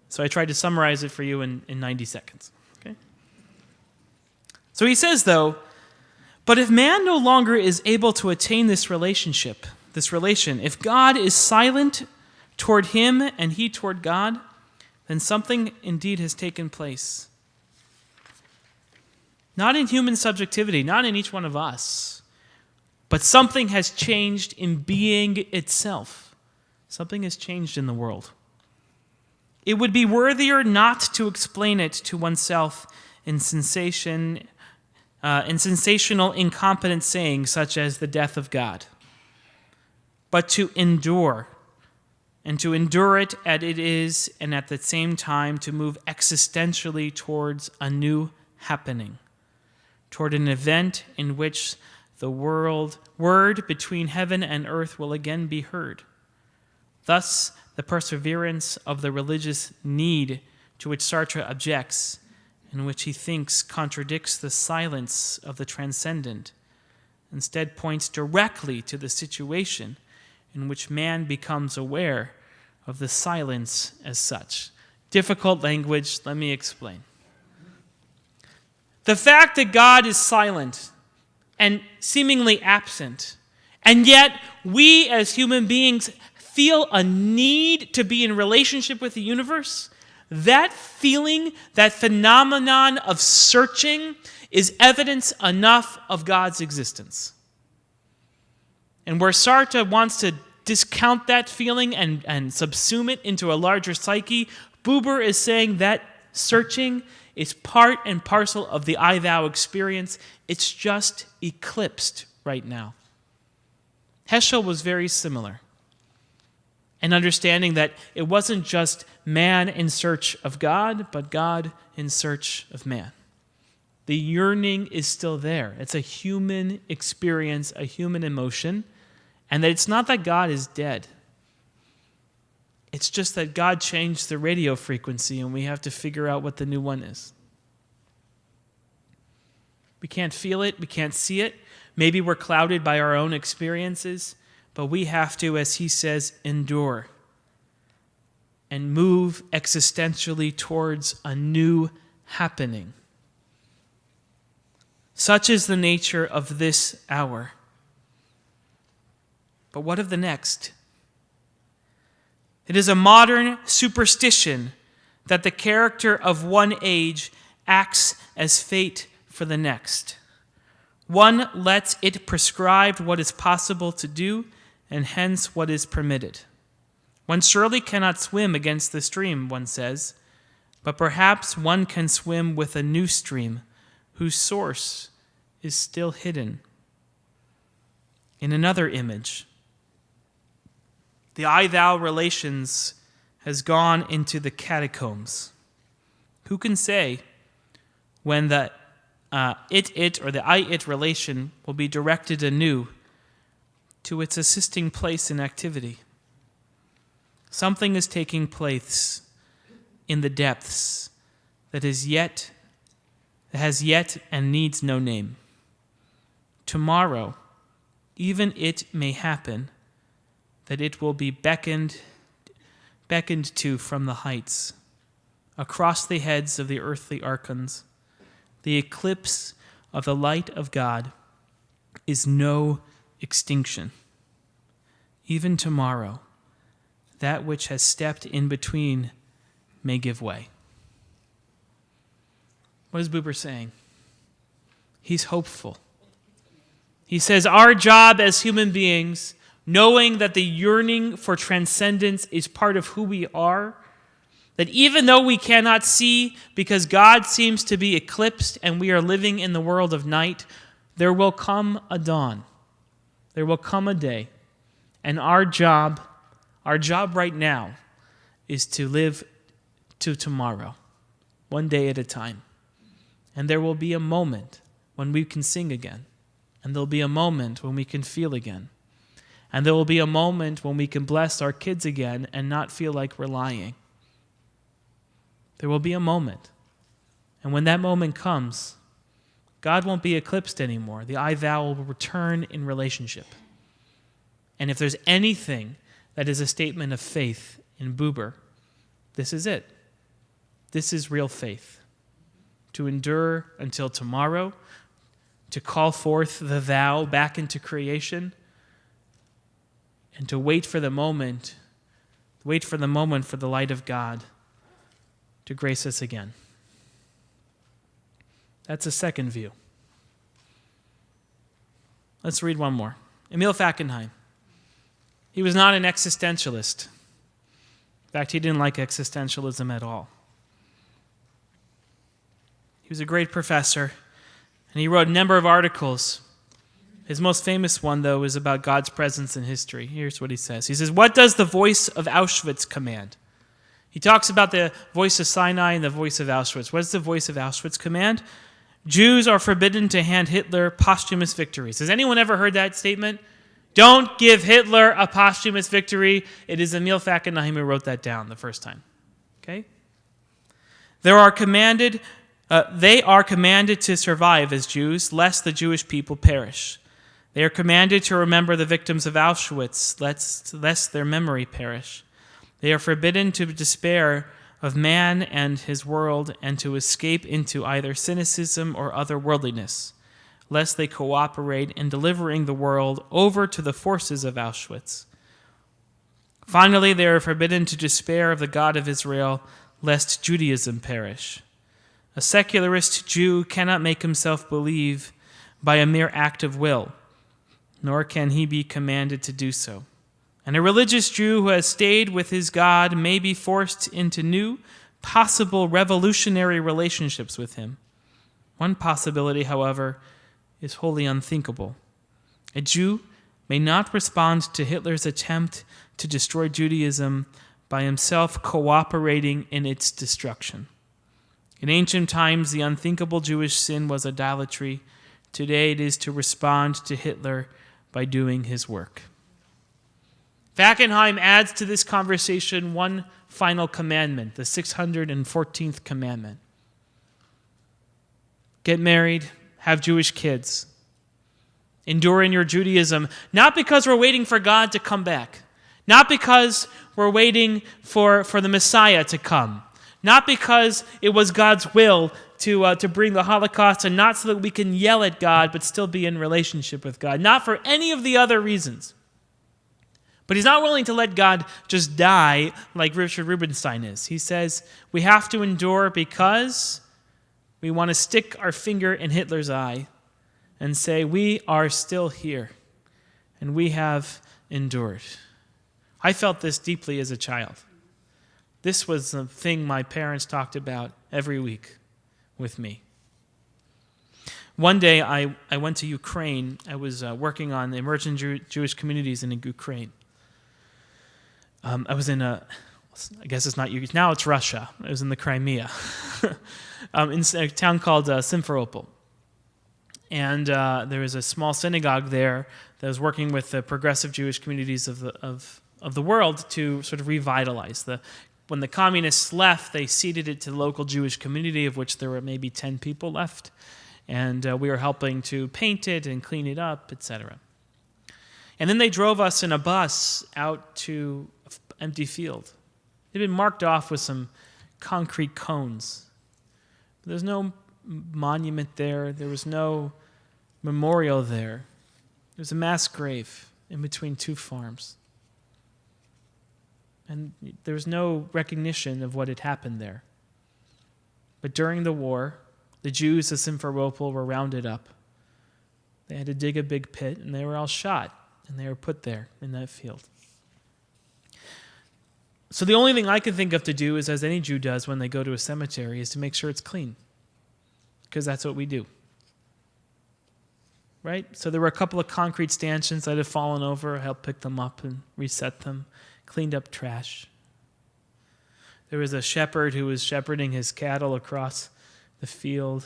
So I tried to summarize it for you in 90 seconds. Okay? So he says, though, but if man no longer is able to attain this relation, if God is silent toward him and he toward God, then something indeed has taken place. Not in human subjectivity, not in each one of us, but something has changed in being itself. Something has changed in the world. It would be worthier not to explain it to oneself in sensational, incompetent sayings such as the death of God, but to endure, and to endure it as it is, and at the same time to move existentially towards a new happening, toward an event in which the word between heaven and earth will again be heard. Thus, the perseverance of the religious need to which Sartre objects, and which he thinks contradicts the silence of the transcendent, instead points directly to the situation in which man becomes aware of the silence as such. Difficult language, let me explain. The fact that God is silent and seemingly absent, and yet we as human beings feel a need to be in relationship with the universe, that feeling, that phenomenon of searching is evidence enough of God's existence. And where Sartre wants to discount that feeling and subsume it into a larger psyche, Buber is saying that searching is part and parcel of the I-thou experience. It's just eclipsed right now. Heschel was very similar, and understanding that it wasn't just man in search of God, but God in search of man. The yearning is still there. It's a human experience, a human emotion, and that it's not that God is dead. It's just that God changed the radio frequency, and we have to figure out what the new one is. We can't feel it. We can't see it. Maybe we're clouded by our own experiences, but we have to, as he says, endure and move existentially towards a new happening. Such is the nature of this hour. But what of the next? It is a modern superstition that the character of one age acts as fate for the next. One lets it prescribe what is possible to do, and hence what is permitted. One surely cannot swim against the stream, one says, but perhaps one can swim with a new stream whose source is still hidden. In another image, the I-thou relations has gone into the catacombs. Who can say when the it or the I-it relation will be directed anew to its assisting place in activity? Something is taking place in the depths that has yet and needs no name. Tomorrow, even it may happen that it will be beckoned to from the heights, across the heads of the earthly archons. The eclipse of the light of God is no extinction. Even tomorrow, that which has stepped in between may give way. What is Buber saying? He's hopeful. He says our job as human beings, knowing that the yearning for transcendence is part of who we are, that even though we cannot see because God seems to be eclipsed and we are living in the world of night, there will come a dawn. There will come a day. And our job right now is to live to tomorrow, one day at a time. And there will be a moment when we can sing again. And there'll be a moment when we can feel again. And there will be a moment when we can bless our kids again and not feel like we're lying. There will be a moment. And when that moment comes, God won't be eclipsed anymore. The I thou will return in relationship. And if there's anything that is a statement of faith in Buber, this is it. This is real faith. To endure until tomorrow, to call forth the thou back into creation, and to wait for the moment for the light of God to grace us again. That's a second view. Let's read one more. Emil Fackenheim. He was not an existentialist. In fact, he didn't like existentialism at all. He was a great professor, and he wrote a number of articles. His most famous one, though, is about God's presence in history. Here's what he says. He says, what does the voice of Auschwitz command? He talks about the voice of Sinai and the voice of Auschwitz. What does the voice of Auschwitz command? Jews are forbidden to hand Hitler posthumous victories. Has anyone ever heard that statement? Don't give Hitler a posthumous victory. It is Emil Fackenheim who wrote that down the first time. Okay? They are commanded to survive as Jews, lest the Jewish people perish. They are commanded to remember the victims of Auschwitz, lest their memory perish. They are forbidden to despair of man and his world and to escape into either cynicism or otherworldliness, lest they cooperate in delivering the world over to the forces of Auschwitz. Finally, they are forbidden to despair of the God of Israel, lest Judaism perish. A secularist Jew cannot make himself believe by a mere act of will, nor can he be commanded to do so. And a religious Jew who has stayed with his God may be forced into new, possible revolutionary relationships with him. One possibility, however, is wholly unthinkable. A Jew may not respond to Hitler's attempt to destroy Judaism by himself cooperating in its destruction. In ancient times, the unthinkable Jewish sin was idolatry. Today, it is to respond to Hitler by doing his work. Fackenheim adds to this conversation one final commandment, the 614th commandment. Get married, have Jewish kids. Endure in your Judaism, not because we're waiting for God to come back, not because we're waiting for the Messiah to come, not because it was God's will to bring the Holocaust, and not so that we can yell at God but still be in relationship with God, not for any of the other reasons. But he's not willing to let God just die like Richard Rubinstein is. He says we have to endure because we want to stick our finger in Hitler's eye and say we are still here and we have endured. I felt this deeply as a child. This was the thing my parents talked about every week with me. One day I went to Ukraine. I was working on the emerging Jewish communities in Ukraine. I was in I guess it's not Ukraine, now it's Russia. I was in the Crimea, in a town called Simferopol. And there was a small synagogue there that was working with the progressive Jewish communities of the world to sort of revitalize. When the communists left, they ceded it to the local Jewish community, of which there were maybe 10 people left. And we were helping to paint it and clean it up, etc. And then they drove us in a bus out to an empty field. It had been marked off with some concrete cones. There's no monument there. There was no memorial there. There was a mass grave in between two farms. And there was no recognition of what had happened there. But during the war, the Jews of Simferopol were rounded up. They had to dig a big pit, and they were all shot, and they were put there in that field. So the only thing I can think of to do is, as any Jew does when they go to a cemetery, is to make sure it's clean. Because that's what we do. Right? So there were a couple of concrete stanchions that had fallen over. I helped pick them up and reset them. Cleaned up trash. There was a shepherd who was shepherding his cattle across the field.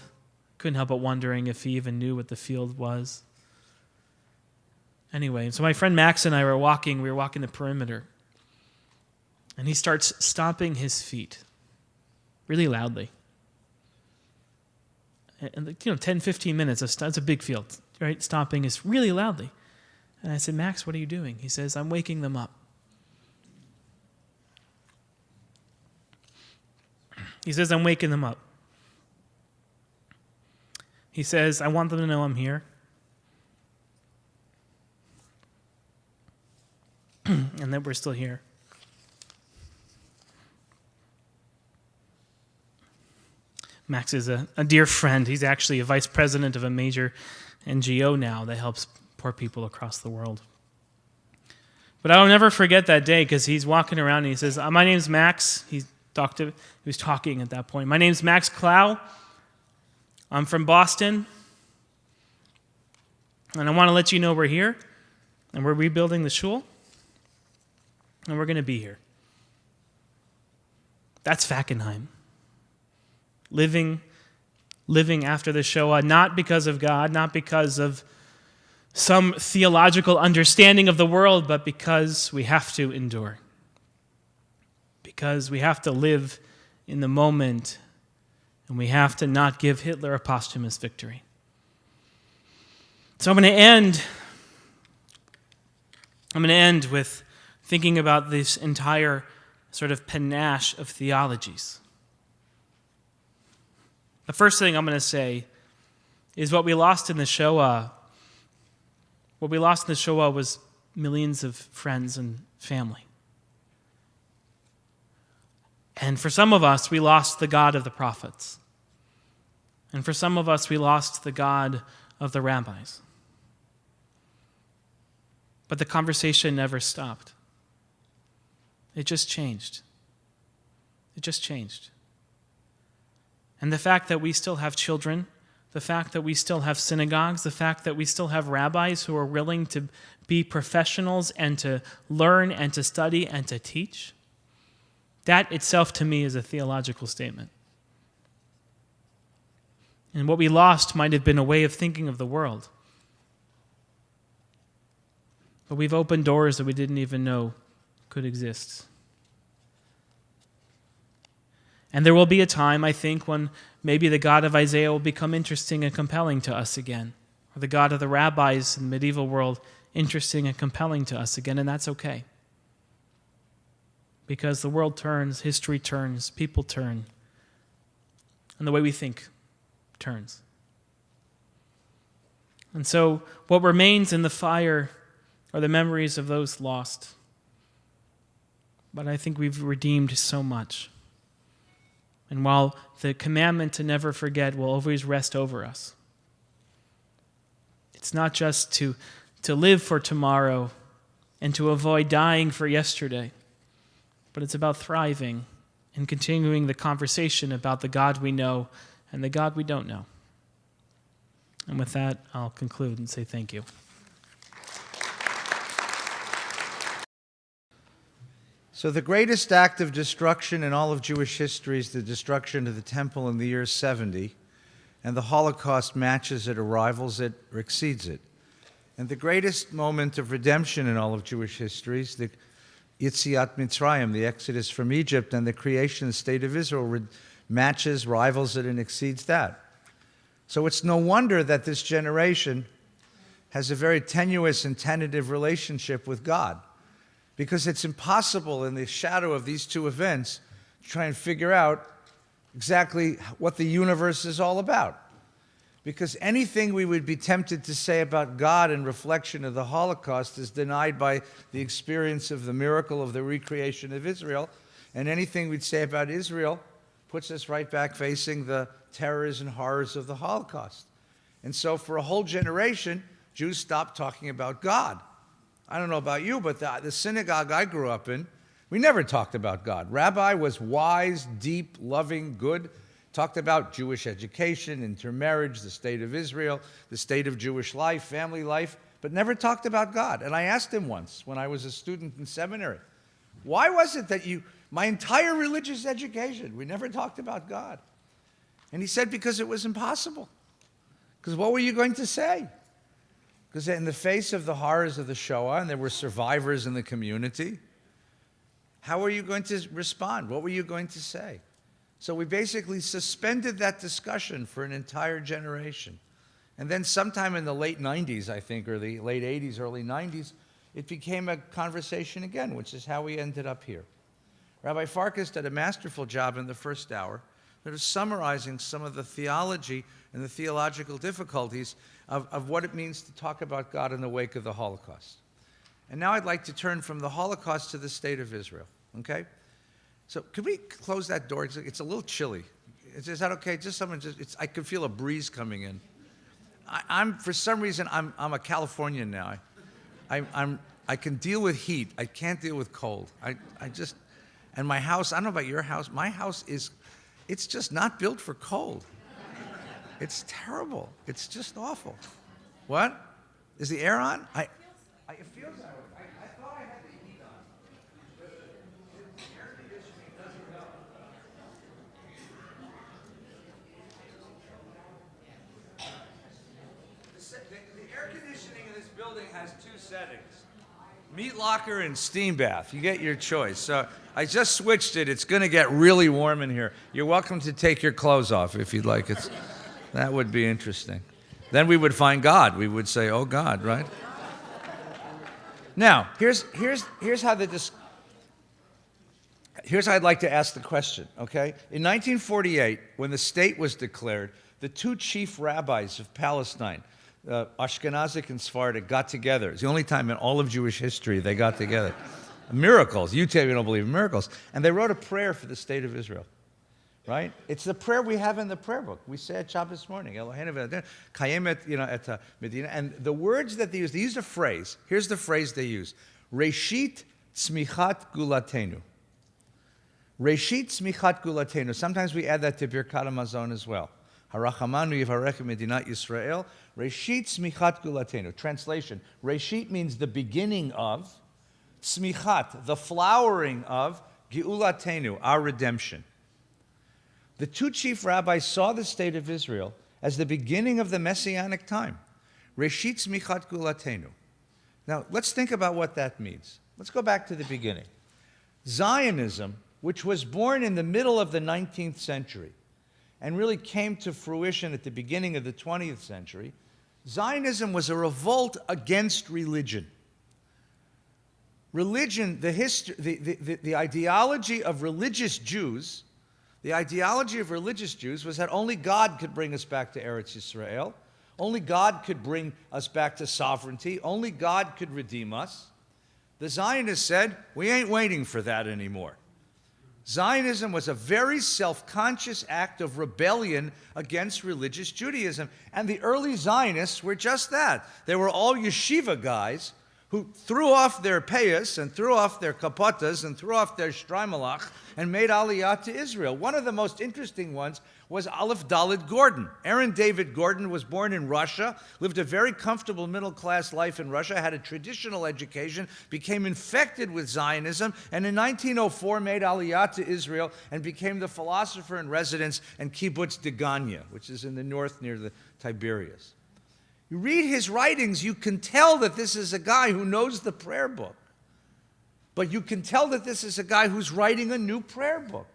Couldn't help but wondering if he even knew what the field was. Anyway, so my friend Max and I were walking the perimeter. And he starts stomping his feet really loudly. And 10, 15 minutes, that's a big field, right? Stomping is really loudly. And I said, Max, what are you doing? He says, I'm waking them up. He says, I'm waking them up. He says, I want them to know I'm here. And that we're still here. Max is a dear friend. He's actually a vice president of a major NGO now that helps poor people across the world. But I'll never forget that day because he's walking around and he says, my name's Max. He was talking at that point. My name's Max Clow. I'm from Boston. And I want to let you know we're here. And we're rebuilding the shul. And we're going to be here. That's Fackenheim. Living after the Shoah, not because of God, not because of some theological understanding of the world, but because we have to endure. Because we have to live in the moment, and we have to not give Hitler a posthumous victory. So I'm going to end with thinking about this entire sort of panache of theologies. The first thing I'm going to say is what we lost in the Shoah. What we lost in the Shoah was millions of friends and family. And for some of us, we lost the God of the prophets. And for some of us, we lost the God of the rabbis. But the conversation never stopped. It just changed. It just changed. And the fact that we still have children, the fact that we still have synagogues, the fact that we still have rabbis who are willing to be professionals and to learn and to study and to teach, that itself to me is a theological statement. And what we lost might have been a way of thinking of the world. But we've opened doors that we didn't even know could exist. And there will be a time, I think, when maybe the God of Isaiah will become interesting and compelling to us again. Or the God of the rabbis in the medieval world interesting and compelling to us again, and that's okay. Because the world turns, history turns, people turn, and the way we think turns. And so what remains in the fire are the memories of those lost. But I think we've redeemed so much. And while the commandment to never forget will always rest over us, it's not just to live for tomorrow and to avoid dying for yesterday, but it's about thriving and continuing the conversation about the God we know and the God we don't know. And with that, I'll conclude and say thank you. So the greatest act of destruction in all of Jewish history is the destruction of the temple in the year 70, and the Holocaust matches it or rivals it or exceeds it. And the greatest moment of redemption in all of Jewish history is the Yetziat Mitzrayim, the Exodus from Egypt, and the creation of the state of Israel matches, rivals it, and exceeds that. So it's no wonder that this generation has a very tenuous and tentative relationship with God, because it's impossible in the shadow of these two events to try and figure out exactly what the universe is all about. Because anything we would be tempted to say about God in reflection of the Holocaust is denied by the experience of the miracle of the recreation of Israel, and anything we'd say about Israel puts us right back facing the terrors and horrors of the Holocaust. And so for a whole generation, Jews stopped talking about God. I don't know about you, but the synagogue I grew up in, we never talked about God. Rabbi was wise, deep, loving, good, talked about Jewish education, intermarriage, the state of Israel, the state of Jewish life, family life, but never talked about God. And I asked him once when I was a student in seminary, why was it that my entire religious education, we never talked about God? And he said, because it was impossible. Because what were you going to say? Because in the face of the horrors of the Shoah, and there were survivors in the community, how were you going to respond? What were you going to say? So we basically suspended that discussion for an entire generation. And then sometime in the late 90s, I think, or the late 80s, early 90s, it became a conversation again, which is how we ended up here. Rabbi Farkas did a masterful job in the first hour that is summarizing some of the theology and the theological difficulties of what it means to talk about God in the wake of the Holocaust. And now I'd like to turn from the Holocaust to the state of Israel, okay? So could we close that door? It's a little chilly. Is that okay? I could feel a breeze coming in. For some reason, I'm a Californian now. I can deal with heat. I can't deal with cold. And my house, I don't know about your house, my house it's just not built for cold. It's terrible. It's just awful. What? Is the air on? It feels that way. I thought I had the heat on. But the air conditioning doesn't go. The air conditioning in this building has two settings. Meat locker and steam bath. You get your choice. So I just switched it. It's going to get really warm in here. You're welcome to take your clothes off if you'd like. That would be interesting. Then we would find God. We would say, oh, God, right? Now, here's how I'd like to ask the question, okay? In 1948, when the state was declared, the two chief rabbis of Palestine, Ashkenazic and Sephardic, got together. It's the only time in all of Jewish history they got together. Miracles. You tell me you don't believe in miracles. And they wrote a prayer for the state of Israel, right? It's the prayer we have in the prayer book. We say at Shabbos morning, Eloheinu kayemet, et Medina. And the words that they used a phrase. Here's the phrase they use. Reshit tzmichat gulatenu. Reshit tzmichat gulatenu. Sometimes we add that to Birkat HaMazon as well. Harachamanu yivarech medinat Yisrael. Reshit tzmichat gulatenu. Translation. Reshit means the beginning of. Tzmichat, the flowering of. Geulatenu, our redemption. The two chief rabbis saw the state of Israel as the beginning of the Messianic time. Reshit tzmichat gulatenu. Now, let's think about what that means. Let's go back to the beginning. Zionism, which was born in the middle of the 19th century and really came to fruition at the beginning of the 20th century, Zionism was a revolt against religion. Religion, the ideology of religious Jews, was that only God could bring us back to Eretz Yisrael. Only God could bring us back to sovereignty. Only God could redeem us. The Zionists said, we ain't waiting for that anymore. Zionism was a very self-conscious act of rebellion against religious Judaism. And the early Zionists were just that. They were all yeshiva guys who threw off their payas and threw off their kapotas and threw off their shtreimelach and made aliyah to Israel. One of the most interesting ones was Aleph Dalet Gordon. Aaron David Gordon was born in Russia, lived a very comfortable middle-class life in Russia, had a traditional education, became infected with Zionism, and in 1904 made aliyah to Israel and became the philosopher in residence in Kibbutz Degania, which is in the north near the Tiberias. You read his writings, you can tell that this is a guy who knows the prayer book. But you can tell that this is a guy who's writing a new prayer book.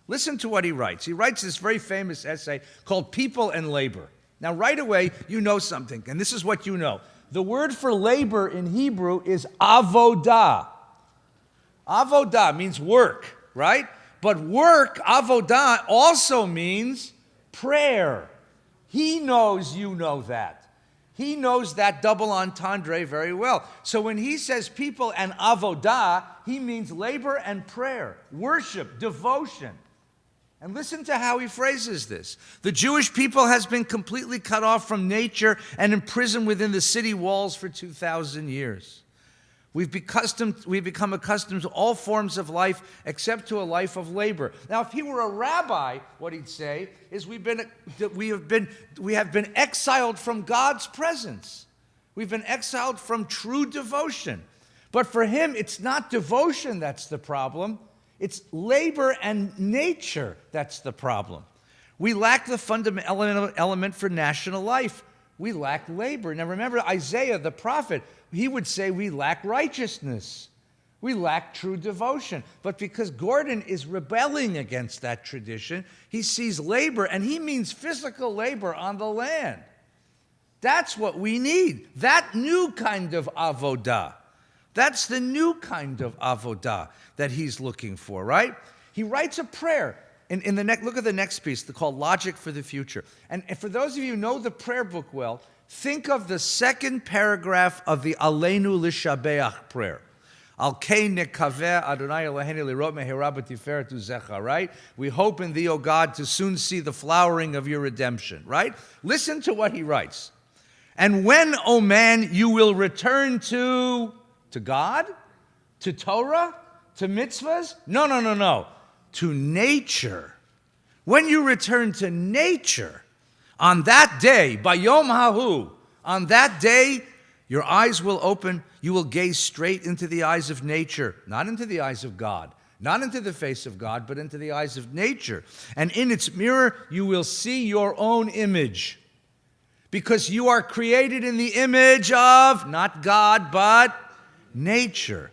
Listen to what he writes. He writes this very famous essay called People and Labor. Now, right away, you know something, and this is what you know. The word for labor in Hebrew is avodah. Avodah means work, right? But work, avodah, also means prayer. He knows you know that. He knows that double entendre very well. So when he says people and avodah, he means labor and prayer, worship, devotion. And listen to how he phrases this. The Jewish people has been completely cut off from nature and imprisoned within the city walls for 2,000 years. We've become accustomed to all forms of life except to a life of labor. Now, if he were a rabbi, what he'd say is we have been exiled from God's presence. We've been exiled from true devotion. But for him, it's not devotion that's the problem. It's labor and nature that's the problem. We lack the fundamental element for national life. We lack labor. Now remember Isaiah, the prophet, he would say we lack righteousness. We lack true devotion. But because Gordon is rebelling against that tradition, he sees labor, and he means physical labor on the land. That's what we need. That new kind of avodah. That's the new kind of avodah that he's looking for, right? He writes a prayer. Look at the next piece, called Logic for the Future. And for those of you who know the prayer book well, think of the second paragraph of the Aleinu L'Shabeach prayer. Al kei nekaveh Adonai Eloheinu lirot mehera b'tiferet uzecha, right? We hope in thee, O God, to soon see the flowering of your redemption, right? Listen to what he writes. And when, O man, you will return to God? To Torah? To mitzvahs? No. To nature. When you return to nature, on that day, bayom hahu, on that day, your eyes will open, you will gaze straight into the eyes of nature, not into the eyes of God, not into the face of God, but into the eyes of nature. And in its mirror, you will see your own image. Because you are created in the image of, not God, but nature.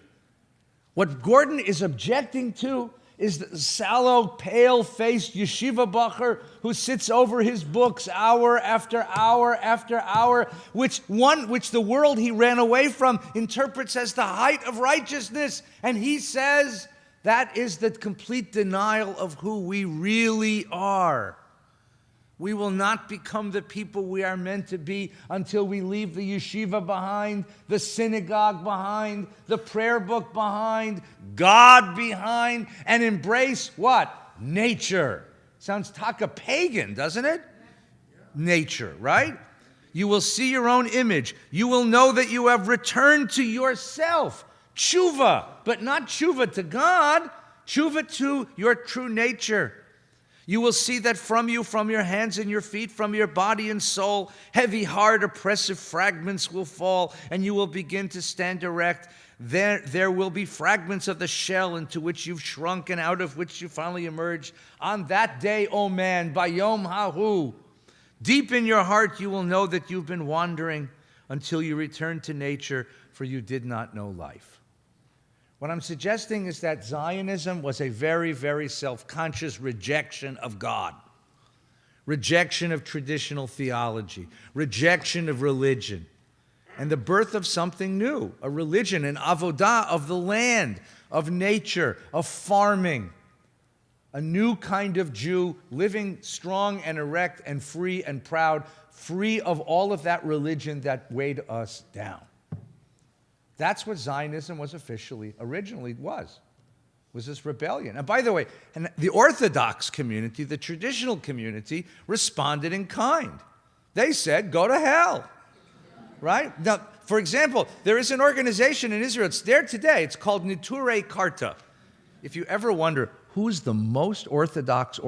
What Gordon is objecting to is the sallow, pale-faced yeshiva bacher who sits over his books hour after hour after hour, which the world he ran away from interprets as the height of righteousness. And he says that is the complete denial of who we really are. We will not become the people we are meant to be until we leave the yeshiva behind, the synagogue behind, the prayer book behind, God behind, and embrace what? Nature. Sounds taka pagan, doesn't it? Nature, right? You will see your own image. You will know that you have returned to yourself. Tshuva, but not tshuva to God, tshuva to your true nature. You will see that from you, from your hands and your feet, from your body and soul, heavy, hard, oppressive fragments will fall, and you will begin to stand erect. There will be fragments of the shell into which you've shrunk and out of which you finally emerged. On that day, O man, bayom hahu, deep in your heart you will know that you've been wandering until you return to nature, for you did not know life. What I'm suggesting is that Zionism was a very, very self-conscious rejection of God, rejection of traditional theology, rejection of religion, and the birth of something new, a religion, an avodah of the land, of nature, of farming, a new kind of Jew living strong and erect and free and proud, free of all of that religion that weighed us down. That's what Zionism originally was this rebellion. And by the way, and the Orthodox community, the traditional community, responded in kind. They said, go to hell, right? Now, for example, there is an organization in Israel, it's there today, it's called Neturei Karta. If you ever wonder, who's the most Orthodox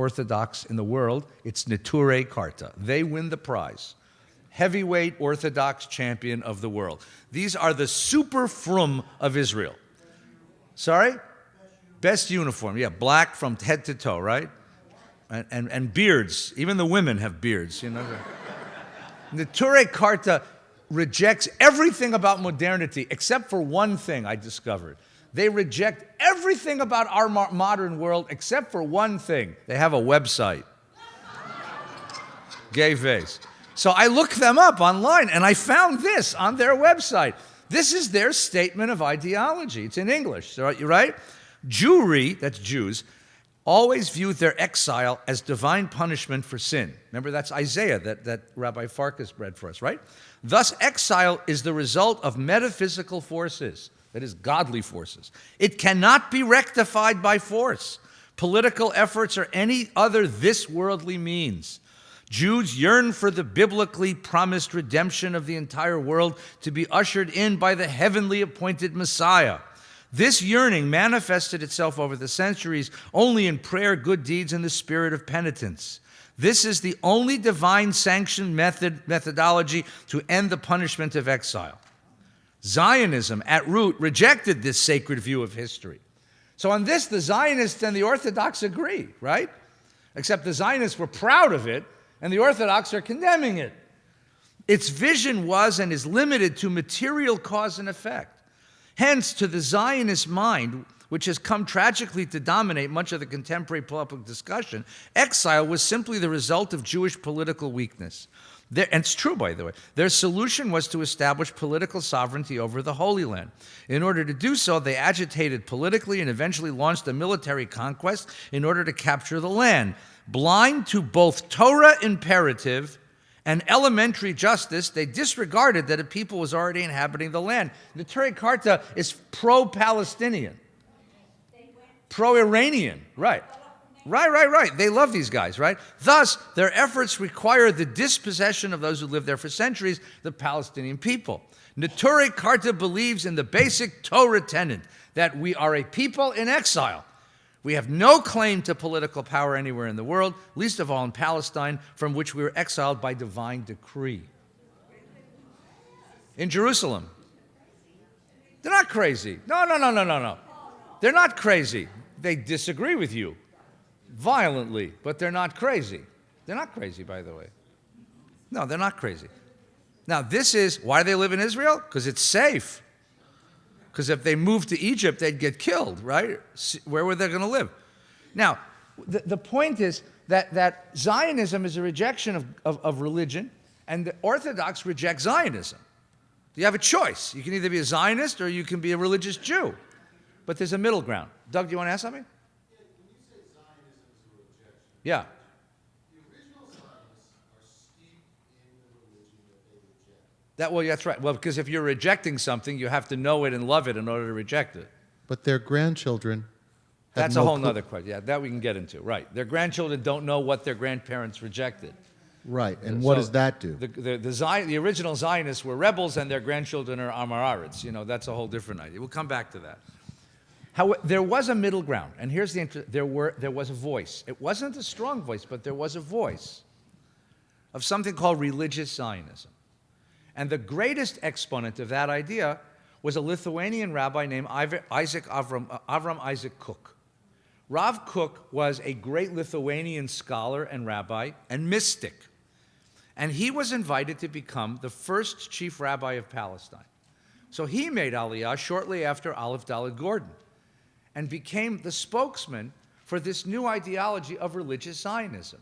in the world, it's Neturei Karta. They win the prize. Heavyweight Orthodox champion of the world. These are the super frum of Israel. Sorry? Best uniform. Yeah, black from head to toe, right? And beards. Even the women have beards, you know. The Neturei Karta rejects everything about modernity except for one thing I discovered. They reject everything about our modern world except for one thing. They have a website. Gay face. So I looked them up online, and I found this on their website. This is their statement of ideology. It's in English, right? Jewry, that's Jews, always viewed their exile as divine punishment for sin. Remember, that's Isaiah that Rabbi Farkas read for us, right? Thus, exile is the result of metaphysical forces, that is, godly forces. It cannot be rectified by force, political efforts, or any other this-worldly means. Jews yearn for the biblically promised redemption of the entire world to be ushered in by the heavenly appointed Messiah. This yearning manifested itself over the centuries only in prayer, good deeds, and the spirit of penitence. This is the only divine sanctioned methodology to end the punishment of exile. Zionism, at root, rejected this sacred view of history. So on this, the Zionists and the Orthodox agree, right? Except the Zionists were proud of it, and the Orthodox are condemning it. Its vision was and is limited to material cause and effect. Hence, to the Zionist mind, which has come tragically to dominate much of the contemporary public discussion, exile was simply the result of Jewish political weakness. And it's true, by the way. Their solution was to establish political sovereignty over the Holy Land. In order to do so, they agitated politically and eventually launched a military conquest in order to capture the land. Blind to both Torah imperative and elementary justice, they disregarded that a people was already inhabiting the land. The Neturei Karta is pro-Palestinian, pro-Iranian, right. Right. They love these guys, right? Thus, their efforts require the dispossession of those who lived there for centuries, the Palestinian people. Neturei Karta believes in the basic Torah tenet that we are a people in exile. We have no claim to political power anywhere in the world, least of all in Palestine, from which we were exiled by divine decree. In Jerusalem. They're not crazy. No. They're not crazy. They disagree with you violently, but they're not crazy. They're not crazy, by the way. No, they're not crazy. Now, this is, why do they live in Israel? Because it's safe. Because if they moved to Egypt, they'd get killed, right? Where were they going to live? Now, the point is that Zionism is a rejection of religion, and the Orthodox reject Zionism. You have a choice. You can either be a Zionist or you can be a religious Jew. But there's a middle ground. Doug, do you want to ask something? Yeah, when you say Zionism is a rejection, Yeah. the original Zionists are steeped in the religion that they reject. That's right. Well, because if you're rejecting something, you have to know it and love it in order to reject it. But their grandchildren have That's no a whole clue. other question. Yeah, that we can get into. Right. Their grandchildren don't know what their grandparents rejected. Right, and what So does that do? The original Zionists were rebels, and their grandchildren are Amararitz. You know, that's a whole different idea. We'll come back to that. There was a middle ground, and here's the there was a voice. It wasn't a strong voice, but there was a voice of something called religious Zionism. And the greatest exponent of that idea was a Lithuanian rabbi named Avram Isaac Kook. Rav Kook was a great Lithuanian scholar and rabbi and mystic. And he was invited to become the first chief rabbi of Palestine. So he made Aliyah shortly after Aleph Dalet Gordon and became the spokesman for this new ideology of religious Zionism.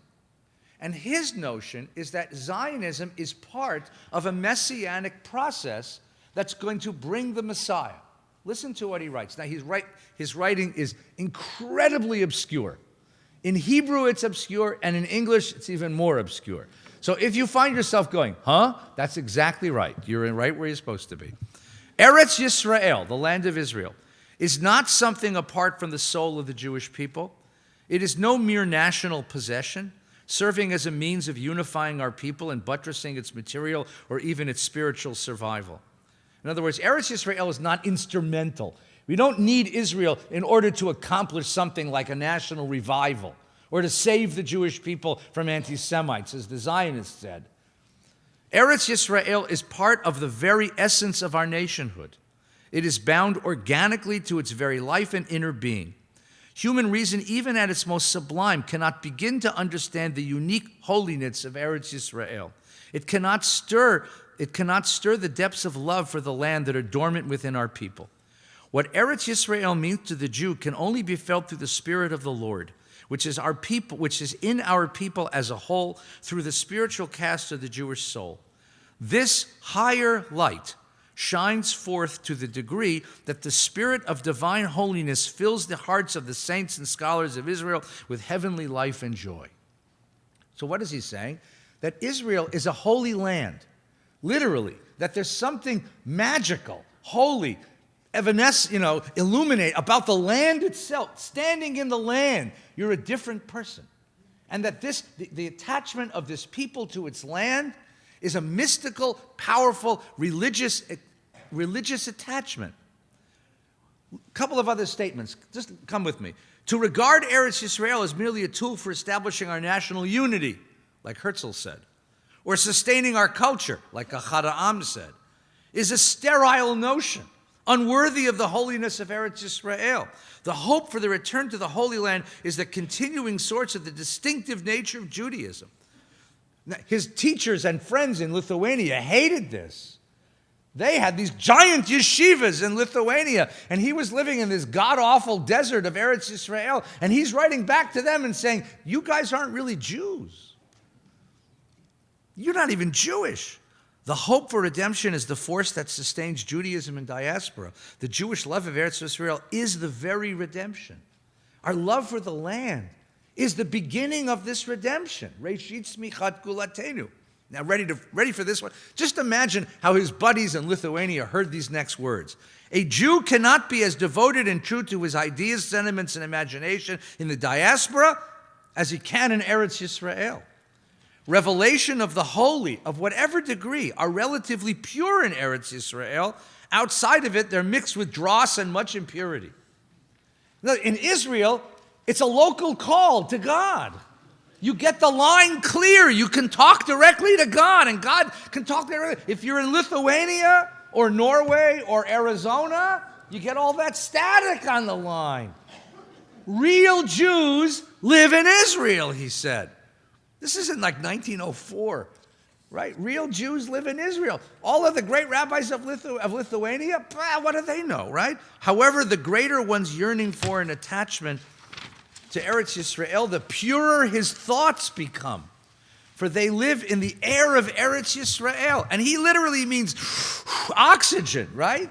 And his notion is that Zionism is part of a messianic process that's going to bring the Messiah. Listen to what he writes. Now, his writing is incredibly obscure. In Hebrew, it's obscure, and in English, it's even more obscure. So if you find yourself going, huh? That's exactly right. You're right where you're supposed to be. Eretz Yisrael, the land of Israel, is not something apart from the soul of the Jewish people. It is no mere national possession, serving as a means of unifying our people and buttressing its material or even its spiritual survival. In other words, Eretz Yisrael is not instrumental. We don't need Israel in order to accomplish something like a national revival or to save the Jewish people from anti-Semites, as the Zionists said. Eretz Yisrael is part of the very essence of our nationhood. It is bound organically to its very life and inner being. Human reason, even at its most sublime, cannot begin to understand the unique holiness of Eretz Yisrael. It cannot stir the depths of love for the land that are dormant within our people. What Eretz Yisrael means to the Jew can only be felt through the Spirit of the Lord, which is in our people as a whole, through the spiritual cast of the Jewish soul. This higher light shines forth to the degree that the spirit of divine holiness fills the hearts of the saints and scholars of Israel with heavenly life and joy. So what is he saying? That Israel is a holy land, literally, that there's something magical, holy, illuminate about the land itself. Standing in the land, you're a different person. And that the attachment of this people to its land is a mystical, powerful, religious attachment. A couple of other statements. Just come with me. To regard Eretz Yisrael as merely a tool for establishing our national unity, like Herzl said, or sustaining our culture, like Achad Ha'am said, is a sterile notion, unworthy of the holiness of Eretz Yisrael. The hope for the return to the Holy Land is the continuing source of the distinctive nature of Judaism. His teachers and friends in Lithuania hated this. They had these giant yeshivas in Lithuania, and he was living in this god-awful desert of Eretz Yisrael, and he's writing back to them and saying, you guys aren't really Jews. You're not even Jewish. The hope for redemption is the force that sustains Judaism in diaspora. The Jewish love of Eretz Yisrael is the very redemption. Our love for the land is the beginning of this redemption. Reishit smichat gulatenu. Now, ready for this one? Just imagine how his buddies in Lithuania heard these next words. A Jew cannot be as devoted and true to his ideas, sentiments, and imagination in the diaspora as he can in Eretz Yisrael. Revelation of the holy, of whatever degree, are relatively pure in Eretz Yisrael. Outside of it, they're mixed with dross and much impurity. Now, in Israel, it's a local call to God. You get the line clear. You can talk directly to God, and God can talk directly. If you're in Lithuania or Norway or Arizona, you get all that static on the line. Real Jews live in Israel, he said. This isn't like 1904, right? Real Jews live in Israel. All of the great rabbis of Lithuania, what do they know, right? However, the greater one's yearning for an attachment to Eretz Yisrael, the purer his thoughts become. For they live in the air of Eretz Yisrael. And he literally means oxygen, right?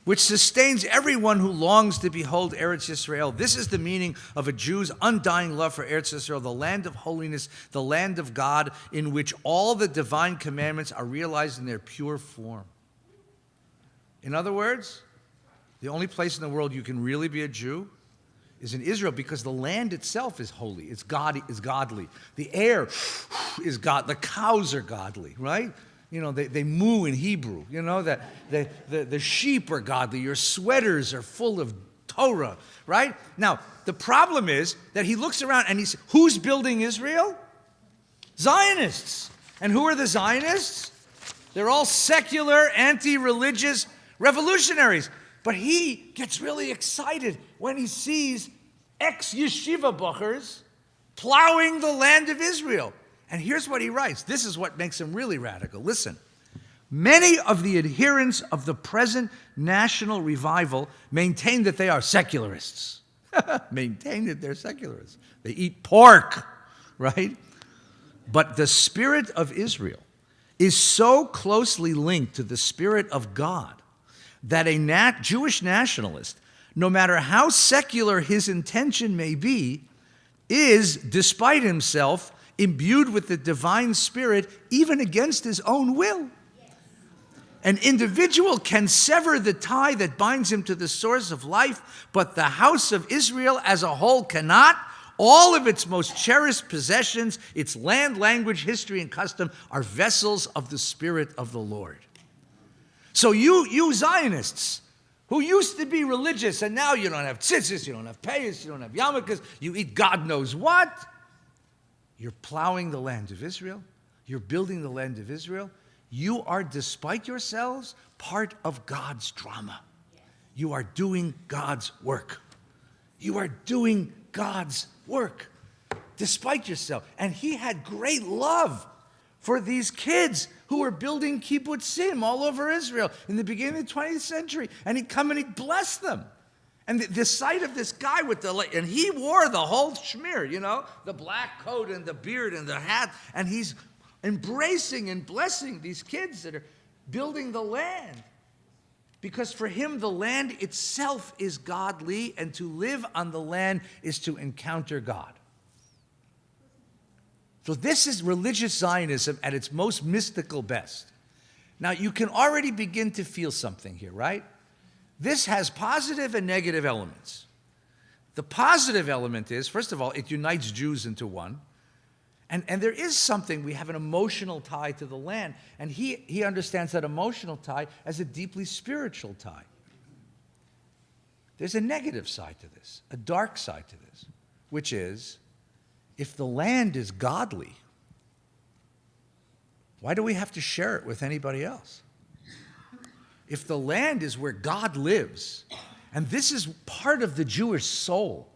Which sustains everyone who longs to behold Eretz Yisrael. This is the meaning of a Jew's undying love for Eretz Yisrael, the land of holiness, the land of God, in which all the divine commandments are realized in their pure form. In other words, the only place in the world you can really be a Jew is in Israel, because the land itself is holy. It's godly. The air is God. The cows are godly, right? You know, they moo in Hebrew. You know, that the sheep are godly. Your sweaters are full of Torah, right? Now, the problem is that he looks around and he says, who's building Israel? Zionists. And who are the Zionists? They're all secular, anti-religious revolutionaries. But he gets really excited when he sees ex-yeshiva buchers plowing the land of Israel. And here's what he writes. This is what makes him really radical. Listen. Many of the adherents of the present national revival maintain that they are secularists. Maintain that they're secularists. They eat pork, right? But the spirit of Israel is so closely linked to the spirit of God that a Jewish nationalist, no matter how secular his intention may be, is, despite himself, imbued with the divine spirit even against his own will. An individual can sever the tie that binds him to the source of life, but the house of Israel as a whole cannot. All of its most cherished possessions, its land, language, history, and custom, are vessels of the Spirit of the Lord. So you Zionists, who used to be religious, and now you don't have tzitzis, you don't have payas, you don't have yarmulkes, you eat God knows what, you're plowing the land of Israel, you're building the land of Israel, you are, despite yourselves, part of God's drama. You are doing God's work. You are doing God's work, despite yourself. And he had great love for these kids who were building kibbutzim all over Israel in the beginning of the 20th century. And he'd come and he'd bless them. And the sight of this guy with and he wore the whole schmear, the black coat and the beard and the hat. And he's embracing and blessing these kids that are building the land. Because for him, the land itself is godly, and to live on the land is to encounter God. So this is religious Zionism at its most mystical best. Now, you can already begin to feel something here, right? This has positive and negative elements. The positive element is, first of all, it unites Jews into one. And there is something, we have an emotional tie to the land. And he understands that emotional tie as a deeply spiritual tie. There's a negative side to this, a dark side to this, which is, if the land is godly, why do we have to share it with anybody else? If the land is where God lives, and this is part of the Jewish soul,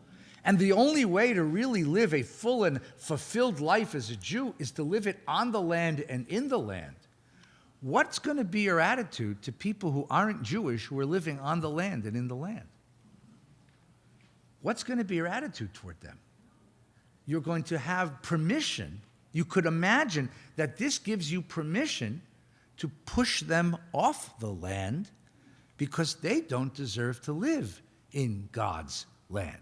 and the only way to really live a full and fulfilled life as a Jew is to live it on the land and in the land, what's going to be your attitude to people who aren't Jewish who are living on the land and in the land? What's going to be your attitude toward them? You're going to have permission. You could imagine that this gives you permission to push them off the land because they don't deserve to live in God's land.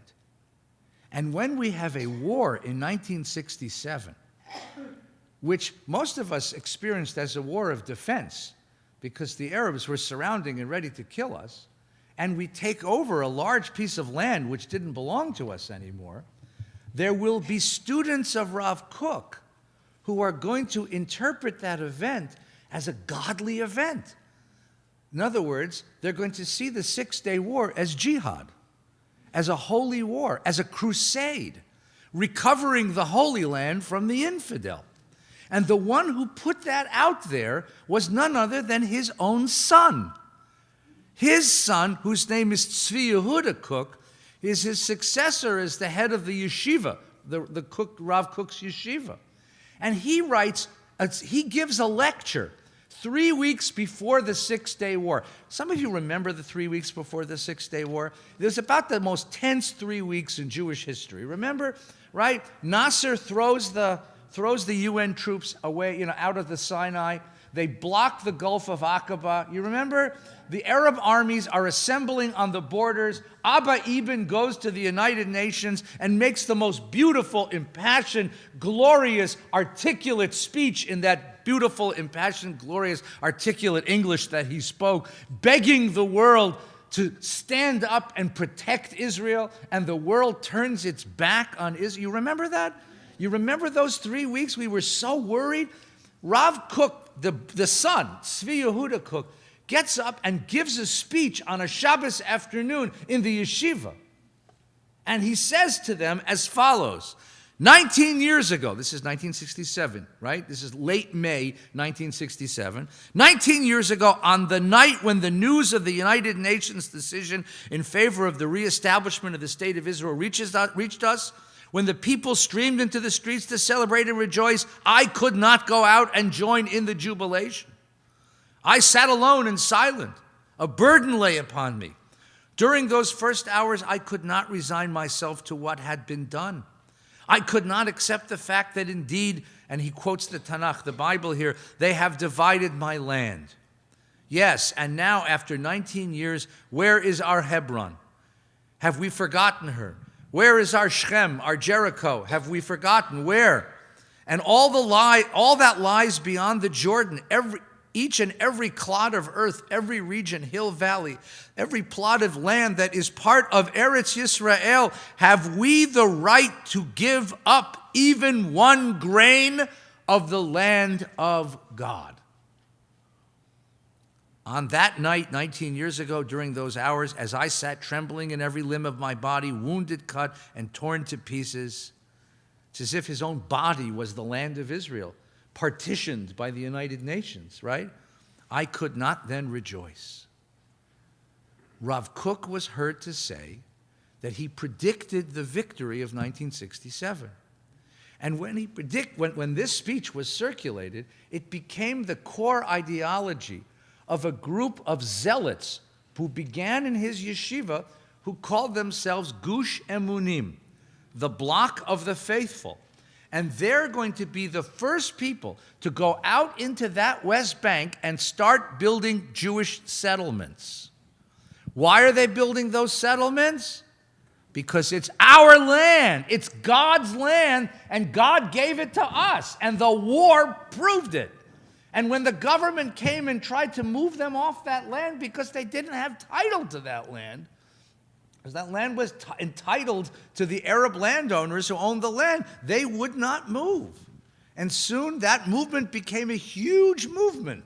And when we have a war in 1967, which most of us experienced as a war of defense because the Arabs were surrounding and ready to kill us, and we take over a large piece of land which didn't belong to us anymore, there will be students of Rav Kook who are going to interpret that event as a godly event. In other words, they're going to see the Six-Day War as jihad, as a holy war, as a crusade, recovering the Holy Land from the infidel. And the one who put that out there was none other than his own son. His son, whose name is Tzvi Yehuda Kook, is his successor as the head of the yeshiva, the Kook, Rav Kook's yeshiva. And he gives a lecture 3 weeks before the Six-Day War. Some of you remember the 3 weeks before the Six-Day War? It was about the most tense 3 weeks in Jewish history. Remember, right? Nasser throws the UN troops away, out of the Sinai. They block the Gulf of Aqaba. You remember? The Arab armies are assembling on the borders. Abba Eban goes to the United Nations and makes the most beautiful, impassioned, glorious, articulate speech in that beautiful, impassioned, glorious, articulate English that he spoke, begging the world to stand up and protect Israel, and the world turns its back on Israel. You remember that? You remember those 3 weeks? We were so worried. Rav Kook, the son, Tzvi Yehuda Kook, gets up and gives a speech on a Shabbos afternoon in the yeshiva. And he says to them as follows: 19 years ago, this is 1967, right? This is late May 1967. 19 years ago, on the night when the news of the United Nations decision in favor of the reestablishment of the State of Israel reached us, when the people streamed into the streets to celebrate and rejoice, I could not go out and join in the jubilation. I sat alone and silent. A burden lay upon me. During those first hours, I could not resign myself to what had been done. I could not accept the fact that indeed, and he quotes the Tanakh, the Bible here, they have divided my land. Yes, and now after 19 years, where is our Hebron? Have we forgotten her? Where is our Shechem, our Jericho? Have we forgotten? Where? And all that lies beyond the Jordan, each and every clod of earth, every region, hill, valley, every plot of land that is part of Eretz Yisrael, have we the right to give up even one grain of the land of God? On that night, 19 years ago, during those hours, as I sat trembling in every limb of my body, wounded, cut, and torn to pieces, it's as if his own body was the land of Israel, partitioned by the United Nations, right? I could not then rejoice. Rav Kook was heard to say that he predicted the victory of 1967. And when this speech was circulated, it became the core ideology of a group of zealots who began in his yeshiva, who called themselves Gush Emunim, the block of the faithful. And they're going to be the first people to go out into that West Bank and start building Jewish settlements. Why are they building those settlements? Because it's our land. It's God's land, and God gave it to us, and the war proved it. And when the government came and tried to move them off that land because they didn't have title to that land, because that land was entitled to the Arab landowners who owned the land, they would not move. And soon that movement became a huge movement.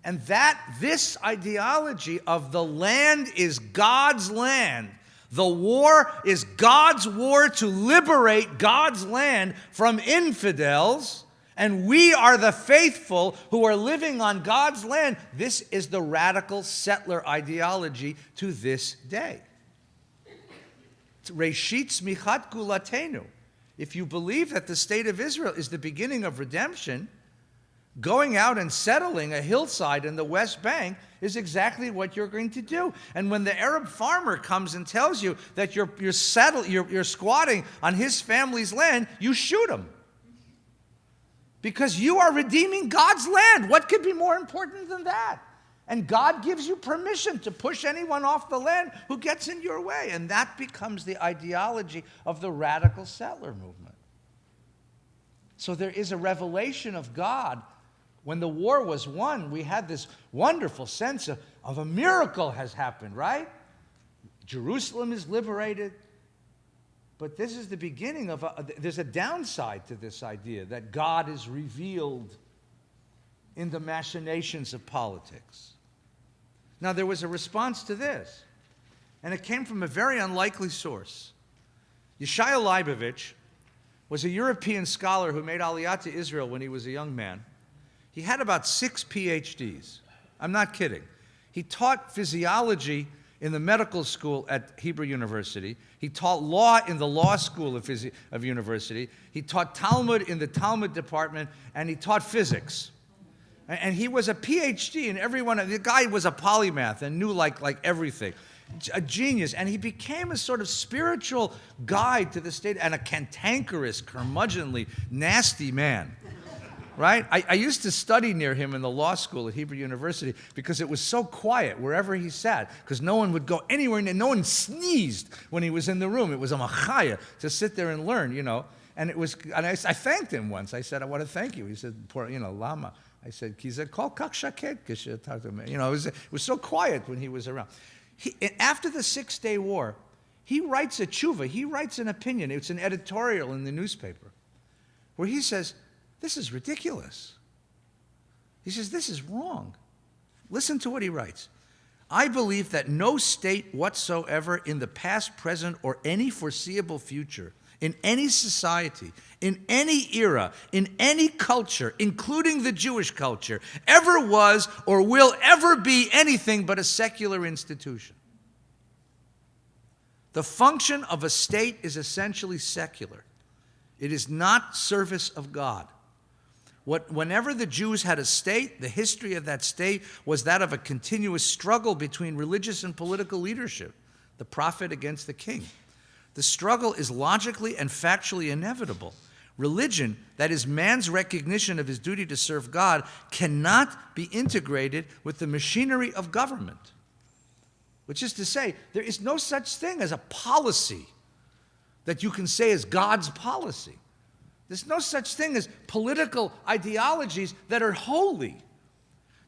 And this ideology of the land is God's land, the war is God's war to liberate God's land from infidels, and we are the faithful who are living on God's land. This is the radical settler ideology to this day. Reshit Smichat Gulatenu. If you believe that the state of Israel is the beginning of redemption, going out and settling a hillside in the West Bank is exactly what you're going to do. And when the Arab farmer comes and tells you that you're squatting on his family's land, you shoot him. Because you are redeeming God's land. What could be more important than that? And God gives you permission to push anyone off the land who gets in your way. And that becomes the ideology of the radical settler movement. So there is a revelation of God. When the war was won, we had this wonderful sense of a miracle has happened, right? Jerusalem is liberated. But this is the beginning of there's a downside to this idea that God is revealed in the machinations of politics. Now, there was a response to this, and it came from a very unlikely source. Yeshaya Leibovich was a European scholar who made Aliyah to Israel when he was a young man. He had about 6 PhDs. I'm not kidding. He taught physiology in the medical school at Hebrew University. He taught law in the law school of university. He taught Talmud in the Talmud department, and he taught physics. And he was a PhD in every one of the guy was a polymath and knew like everything. A genius. And he became a sort of spiritual guide to the state and a cantankerous, curmudgeonly, nasty man. Right? I used to study near him in the law school at Hebrew University because it was so quiet wherever he sat, because no one would go anywhere, no one sneezed when he was in the room. It was a machaya to sit there and learn, you know. And I thanked him once. I said, I want to thank you. He said, lama. I said, call kach shaket. You know, it was so quiet when he was around. After the 6-day war, he writes a tshuva. He writes an opinion. It's an editorial in the newspaper where he says, this is ridiculous. He says, this is wrong. Listen to what he writes. I believe that no state whatsoever in the past, present, or any foreseeable future, in any society, in any era, in any culture, including the Jewish culture, ever was or will ever be anything but a secular institution. The function of a state is essentially secular. It is not service of God. Whenever the Jews had a state, the history of that state was that of a continuous struggle between religious and political leadership, the prophet against the king. The struggle is logically and factually inevitable. Religion, that is man's recognition of his duty to serve God, cannot be integrated with the machinery of government. Which is to say, there is no such thing as a policy that you can say is God's policy. There's no such thing as political ideologies that are holy.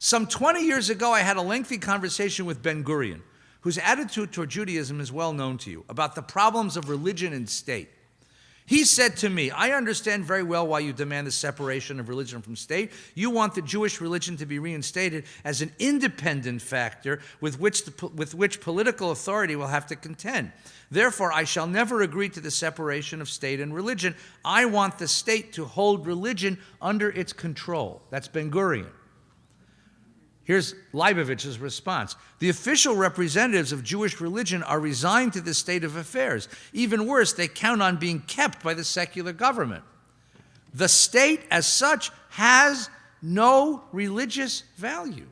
Some 20 years ago, I had a lengthy conversation with Ben Gurion, whose attitude toward Judaism is well known to you, about the problems of religion and state. He said to me, I understand very well why you demand the separation of religion from state. You want the Jewish religion to be reinstated as an independent factor with which political authority will have to contend. Therefore, I shall never agree to the separation of state and religion. I want the state to hold religion under its control. That's Ben Gurion. Here's Leibovich's response. The official representatives of Jewish religion are resigned to this state of affairs. Even worse, they count on being kept by the secular government. The state as such has no religious value.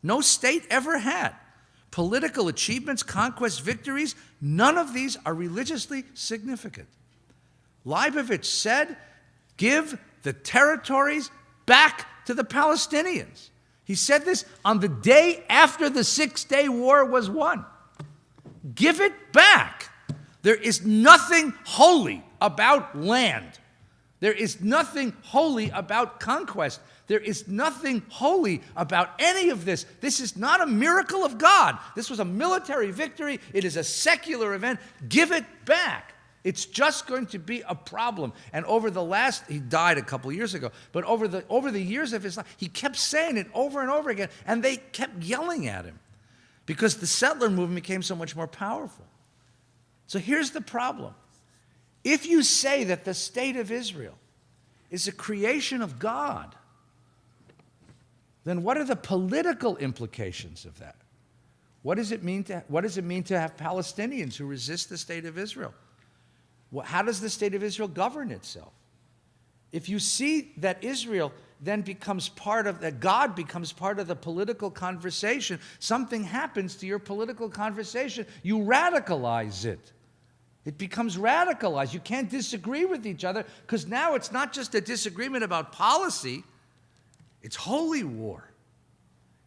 No state ever had. Political achievements, conquests, victories, none of these are religiously significant. Leibovich said, give the territories back to the Palestinians. He said this on the day after the Six-Day War was won. Give it back. There is nothing holy about land. There is nothing holy about conquest. There is nothing holy about any of this. This is not a miracle of God. This was a military victory. It is a secular event. Give it back. It's just going to be a problem. And he died a couple of years ago, but over the years of his life, he kept saying it over and over again, and they kept yelling at him because the settler movement became so much more powerful. So here's the problem. If you say that the state of Israel is a creation of God, then what are the political implications of that? What does it mean to have Palestinians who resist the state of Israel? How does the state of Israel govern itself? If you see that Israel then that God becomes part of the political conversation, something happens to your political conversation. You radicalize it. It becomes radicalized. You can't disagree with each other because now it's not just a disagreement about policy, it's holy war.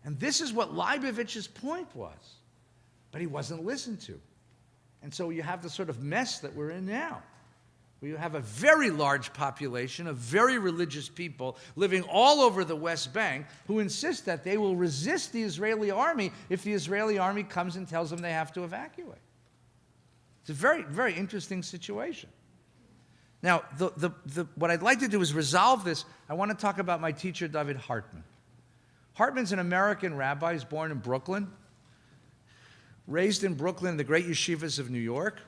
And this is what Leibovich's point was. But he wasn't listened to. And so you have the sort of mess that we're in now, where you have a very large population of very religious people living all over the West Bank who insist that they will resist the Israeli army if the Israeli army comes and tells them they have to evacuate. It's a very, very interesting situation. Now, what I'd like to do is resolve this. I want to talk about my teacher, David Hartman. Hartman's an American rabbi. He's born in Brooklyn. Raised in Brooklyn, the great yeshivas of New York,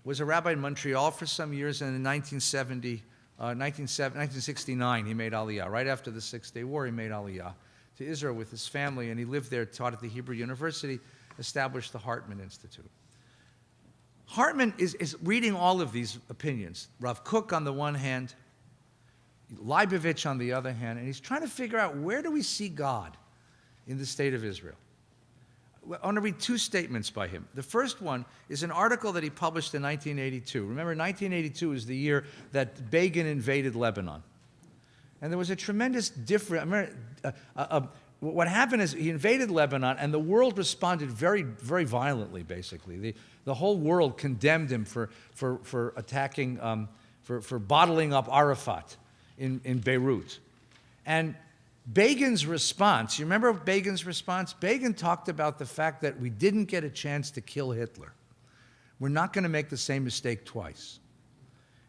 was a rabbi in Montreal for some years, and in 1969, he made Aliyah. Right after the Six-Day War, he made Aliyah to Israel with his family, and he lived there, taught at the Hebrew University, established the Hartman Institute. Hartman is reading all of these opinions, Rav Kook on the one hand, Leibovich on the other hand, and he's trying to figure out, where do we see God in the state of Israel? I want to read two statements by him. The first one is an article that he published in 1982. Remember, 1982 is the year that Begin invaded Lebanon. And there was a tremendous difference. What happened is he invaded Lebanon, and the world responded very, very violently, basically. The whole world condemned him for attacking, for bottling up Arafat in Beirut. And Begin's response, you remember Begin's response? Begin talked about the fact that we didn't get a chance to kill Hitler. We're not going to make the same mistake twice.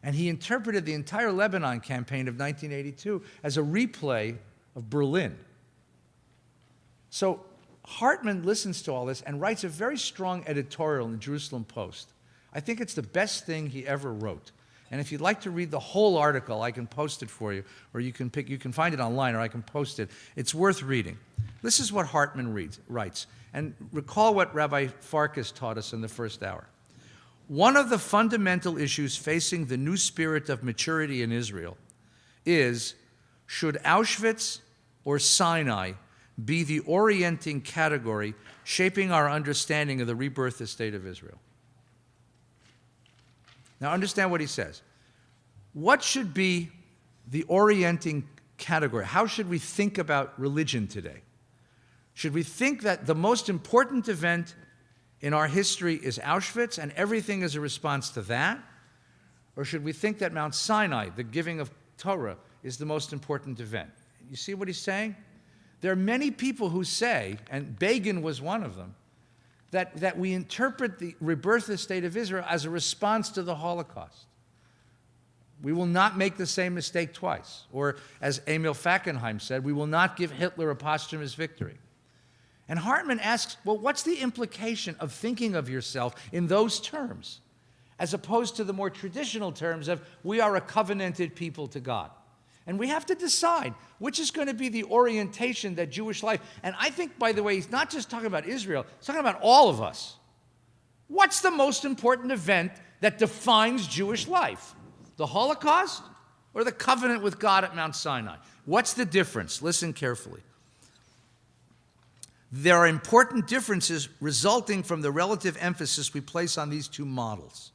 And he interpreted the entire Lebanon campaign of 1982 as a replay of Berlin. So Hartman listens to all this and writes a very strong editorial in the Jerusalem Post. I think it's the best thing he ever wrote. And if you'd like to read the whole article, I can post it for you, or you can find it online, or I can post it. It's worth reading. This is what Hartman writes. And recall what Rabbi Farkas taught us in the first hour. One of the fundamental issues facing the new spirit of maturity in Israel is, should Auschwitz or Sinai be the orienting category shaping our understanding of the rebirth of the state of Israel? Now understand what he says. What should be the orienting category? How should we think about religion today? Should we think that the most important event in our history is Auschwitz and everything is a response to that? Or should we think that Mount Sinai, the giving of Torah, is the most important event? You see what he's saying? There are many people who say, and Begin was one of them, that we interpret the rebirth of the state of Israel as a response to the Holocaust. We will not make the same mistake twice. Or as Emil Fackenheim said, we will not give Hitler a posthumous victory. And Hartman asks, well, what's the implication of thinking of yourself in those terms, as opposed to the more traditional terms of we are a covenanted people to God? And we have to decide which is going to be the orientation that Jewish life. And I think, by the way, he's not just talking about Israel, he's talking about all of us. What's the most important event that defines Jewish life? The Holocaust or the covenant with God at Mount Sinai. What's the difference? Listen carefully. There are important differences resulting from the relative emphasis we place on these two models.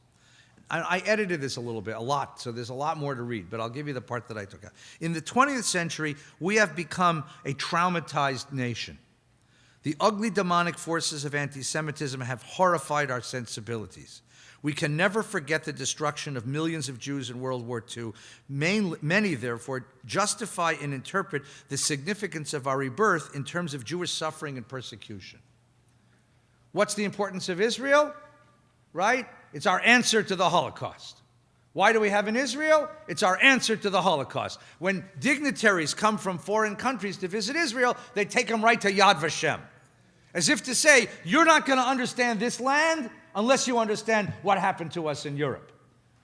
I edited this a lot, so there's a lot more to read, but I'll give you the part that I took out. In the 20th century, we have become a traumatized nation. The ugly demonic forces of anti-Semitism have horrified our sensibilities. We can never forget the destruction of millions of Jews in World War II. Many, therefore, justify and interpret the significance of our rebirth in terms of Jewish suffering and persecution. What's the importance of Israel? Right? It's our answer to the Holocaust. Why do we have an Israel? It's our answer to the Holocaust. When dignitaries come from foreign countries to visit Israel, they take them right to Yad Vashem. As if to say, you're not going to understand this land unless you understand what happened to us in Europe.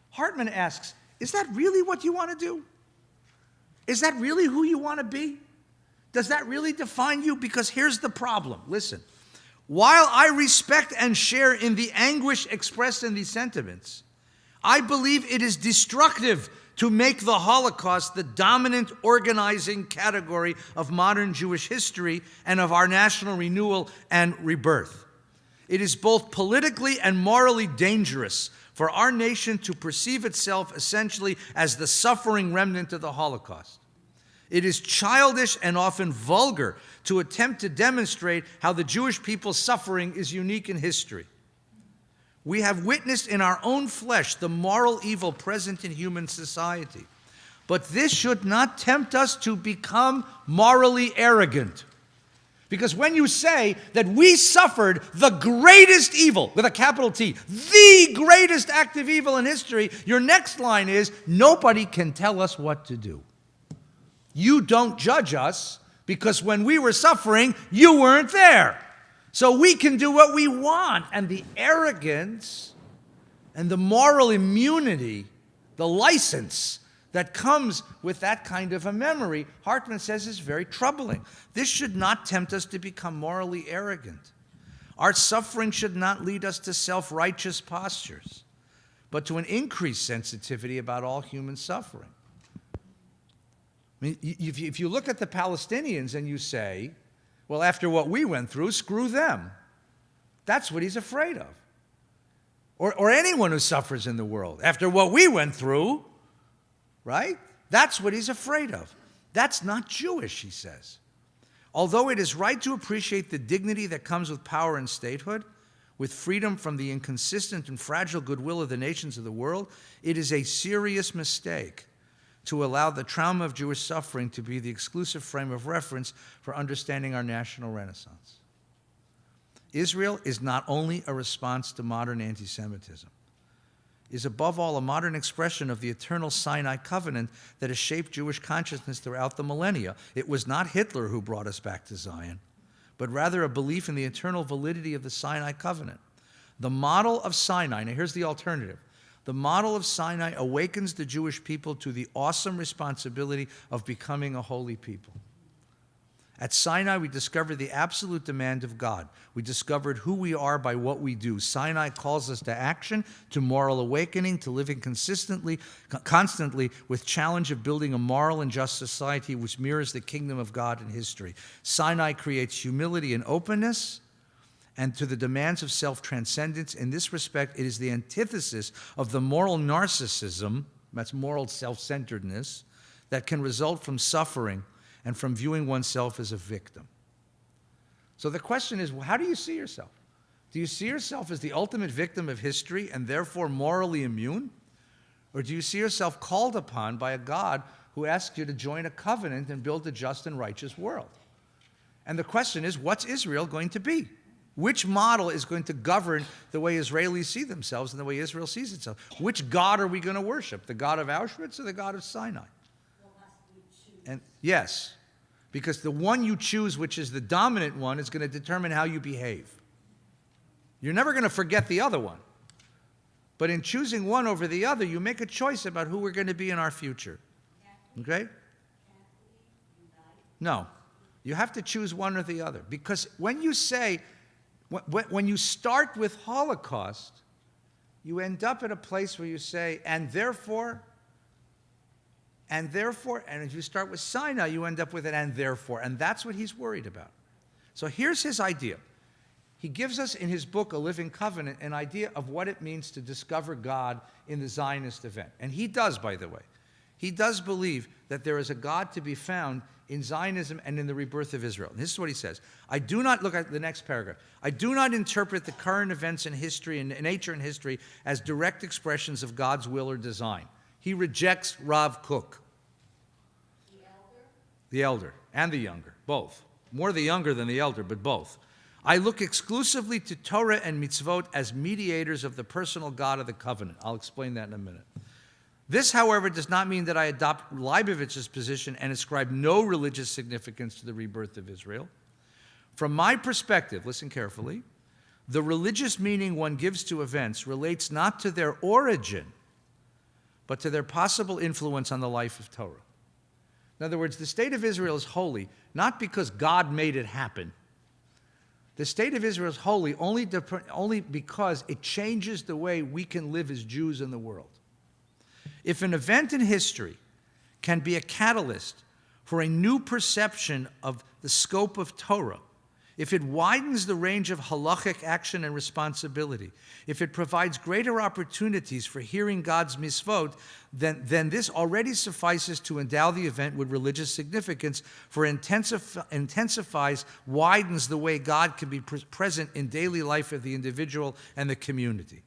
Hartman asks, is that really what you want to do? Is that really who you want to be? Does that really define you? Because here's the problem. Listen. While I respect and share in the anguish expressed in these sentiments, I believe it is destructive to make the Holocaust the dominant organizing category of modern Jewish history and of our national renewal and rebirth. It is both politically and morally dangerous for our nation to perceive itself essentially as the suffering remnant of the Holocaust. It is childish and often vulgar to attempt to demonstrate how the Jewish people's suffering is unique in history. We have witnessed in our own flesh the moral evil present in human society. But this should not tempt us to become morally arrogant. Because when you say that we suffered the greatest evil, with a capital T, the greatest act of evil in history, your next line is, nobody can tell us what to do. You don't judge us because when we were suffering, you weren't there. So we can do what we want. And the arrogance and the moral immunity, the license that comes with that kind of a memory, Hartman says is very troubling. This should not tempt us to become morally arrogant. Our suffering should not lead us to self-righteous postures, but to an increased sensitivity about all human suffering. I mean, if you look at the Palestinians and you say, well, after what we went through, screw them. That's what he's afraid of. Or anyone who suffers in the world. After what we went through, right? That's what he's afraid of. That's not Jewish, he says. Although it is right to appreciate the dignity that comes with power and statehood, with freedom from the inconsistent and fragile goodwill of the nations of the world, it is a serious mistake to allow the trauma of Jewish suffering to be the exclusive frame of reference for understanding our national renaissance. Israel is not only a response to modern anti-Semitism, it is above all a modern expression of the eternal Sinai covenant that has shaped Jewish consciousness throughout the millennia. It was not Hitler who brought us back to Zion, but rather a belief in the eternal validity of the Sinai covenant. The model of Sinai, now here's the alternative. The model of Sinai awakens the Jewish people to the awesome responsibility of becoming a holy people. At Sinai, we discovered the absolute demand of God. We discovered who we are by what we do. Sinai calls us to action, to moral awakening, to living constantly with challenge of building a moral and just society which mirrors the kingdom of God in history. Sinai creates humility and openness, and to the demands of self-transcendence. In this respect, it is the antithesis of the moral narcissism, that's moral self-centeredness, that can result from suffering and from viewing oneself as a victim. So the question is, how do you see yourself? Do you see yourself as the ultimate victim of history and therefore morally immune? Or do you see yourself called upon by a God who asks you to join a covenant and build a just and righteous world? And the question is, what's Israel going to be? Which model is going to govern the way Israelis see themselves and the way Israel sees itself? Which God are we going to worship? The God of Auschwitz or the God of Sinai? And yes, because the one you choose, which is the dominant one, is going to determine how you behave. You're never going to forget the other one. But in choosing one over the other, you make a choice about who we're going to be in our future. Okay? No. You have to choose one or the other. Because when you say, when you start with Holocaust, you end up at a place where you say, and therefore, And therefore, and if you start with Sinai, you end up with an and therefore. And that's what he's worried about. So here's his idea. He gives us in his book, A Living Covenant, an idea of what it means to discover God in the Zionist event. And he does, by the way. He does believe that there is a God to be found in Zionism and in the rebirth of Israel. And this is what he says. I do not, look at the next paragraph, I do not interpret the current events in history and nature and history as direct expressions of God's will or design. He rejects Rav Kook. The elder and the younger, both. More the younger than the elder, but both. I look exclusively to Torah and mitzvot as mediators of the personal God of the covenant. I'll explain that in a minute. This, however, does not mean that I adopt Leibovich's position and ascribe no religious significance to the rebirth of Israel. From my perspective, listen carefully, the religious meaning one gives to events relates not to their origin, but to their possible influence on the life of Torah. In other words, the state of Israel is holy, not because God made it happen. The state of Israel is holy only because it changes the way we can live as Jews in the world. If an event in history can be a catalyst for a new perception of the scope of Torah, if it widens the range of halachic action and responsibility, if it provides greater opportunities for hearing God's mitzvot, then this already suffices to endow the event with religious significance, for it intensifies, widens the way God can be present in daily life of the individual and the community.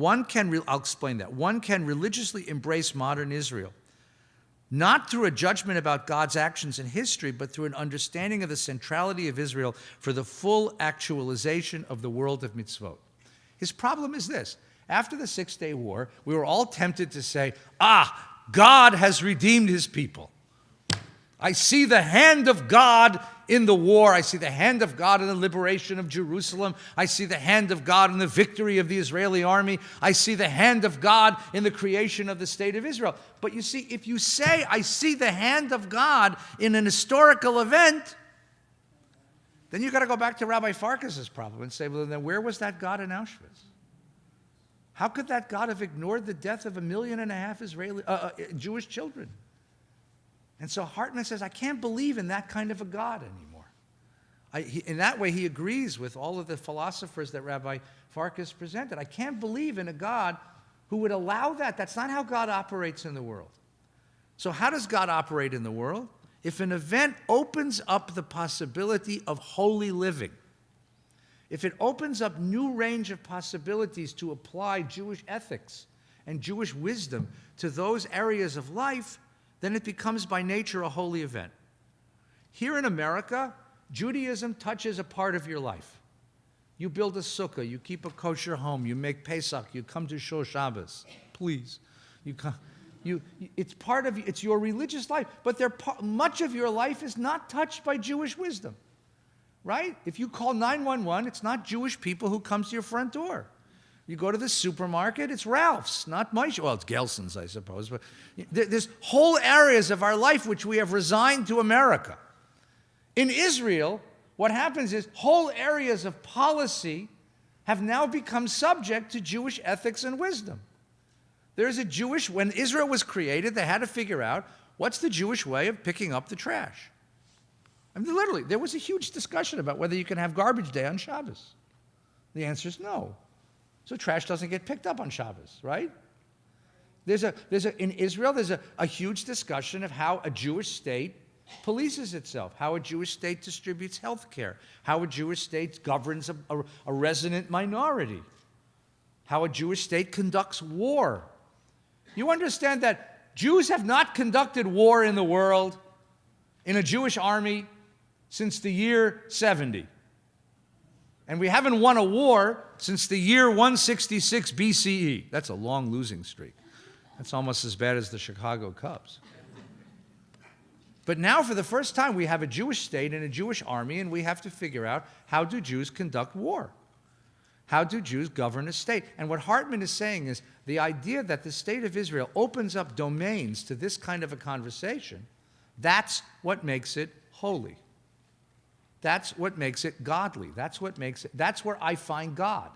I'll explain that. One can religiously embrace modern Israel, not through a judgment about God's actions in history, but through an understanding of the centrality of Israel for the full actualization of the world of mitzvot. His problem is this. After the Six-Day War, we were all tempted to say, God has redeemed his people. I see the hand of God in the war. I see the hand of God in the liberation of Jerusalem. I see the hand of God in the victory of the Israeli army. I see the hand of God in the creation of the state of Israel. But you see, if you say, I see the hand of God in an historical event, then you've got to go back to Rabbi Farkas' problem and say, well, then where was that God in Auschwitz? How could that God have ignored the death of 1.5 million Jewish children? And so Hartman says, I can't believe in that kind of a God anymore. In that way, he agrees with all of the philosophers that Rabbi Farkas presented. I can't believe in a God who would allow that. That's not how God operates in the world. So how does God operate in the world? If an event opens up the possibility of holy living, if it opens up new range of possibilities to apply Jewish ethics and Jewish wisdom to those areas of life, then it becomes by nature a holy event. Here in America, Judaism touches a part of your life. You build a sukkah, you keep a kosher home, you make Pesach, you come to Shul Shabbos. Please. It's your religious life, but much of your life is not touched by Jewish wisdom. Right? If you call 911, it's not Jewish people who come to your front door. You go to the supermarket, it's Ralph's, not Meish. Well, it's Gelson's, I suppose. But there's whole areas of our life which we have resigned to America. In Israel, what happens is whole areas of policy have now become subject to Jewish ethics and wisdom. When Israel was created, they had to figure out what's the Jewish way of picking up the trash. I mean, literally, there was a huge discussion about whether you can have garbage day on Shabbos. The answer is no. So trash doesn't get picked up on Shabbos, right? In Israel, there's a huge discussion of how a Jewish state polices itself, how a Jewish state distributes health care, how a Jewish state governs a resident minority, how a Jewish state conducts war. You understand that Jews have not conducted war in the world in a Jewish army since the year 70. And we haven't won a war since the year 166 BCE. That's a long losing streak. That's almost as bad as the Chicago Cubs. But now, for the first time, we have a Jewish state and a Jewish army, and we have to figure out, how do Jews conduct war? How do Jews govern a state? And what Hartman is saying is the idea that the state of Israel opens up domains to this kind of a conversation, that's what makes it holy. That's what makes it godly. That's where I find God.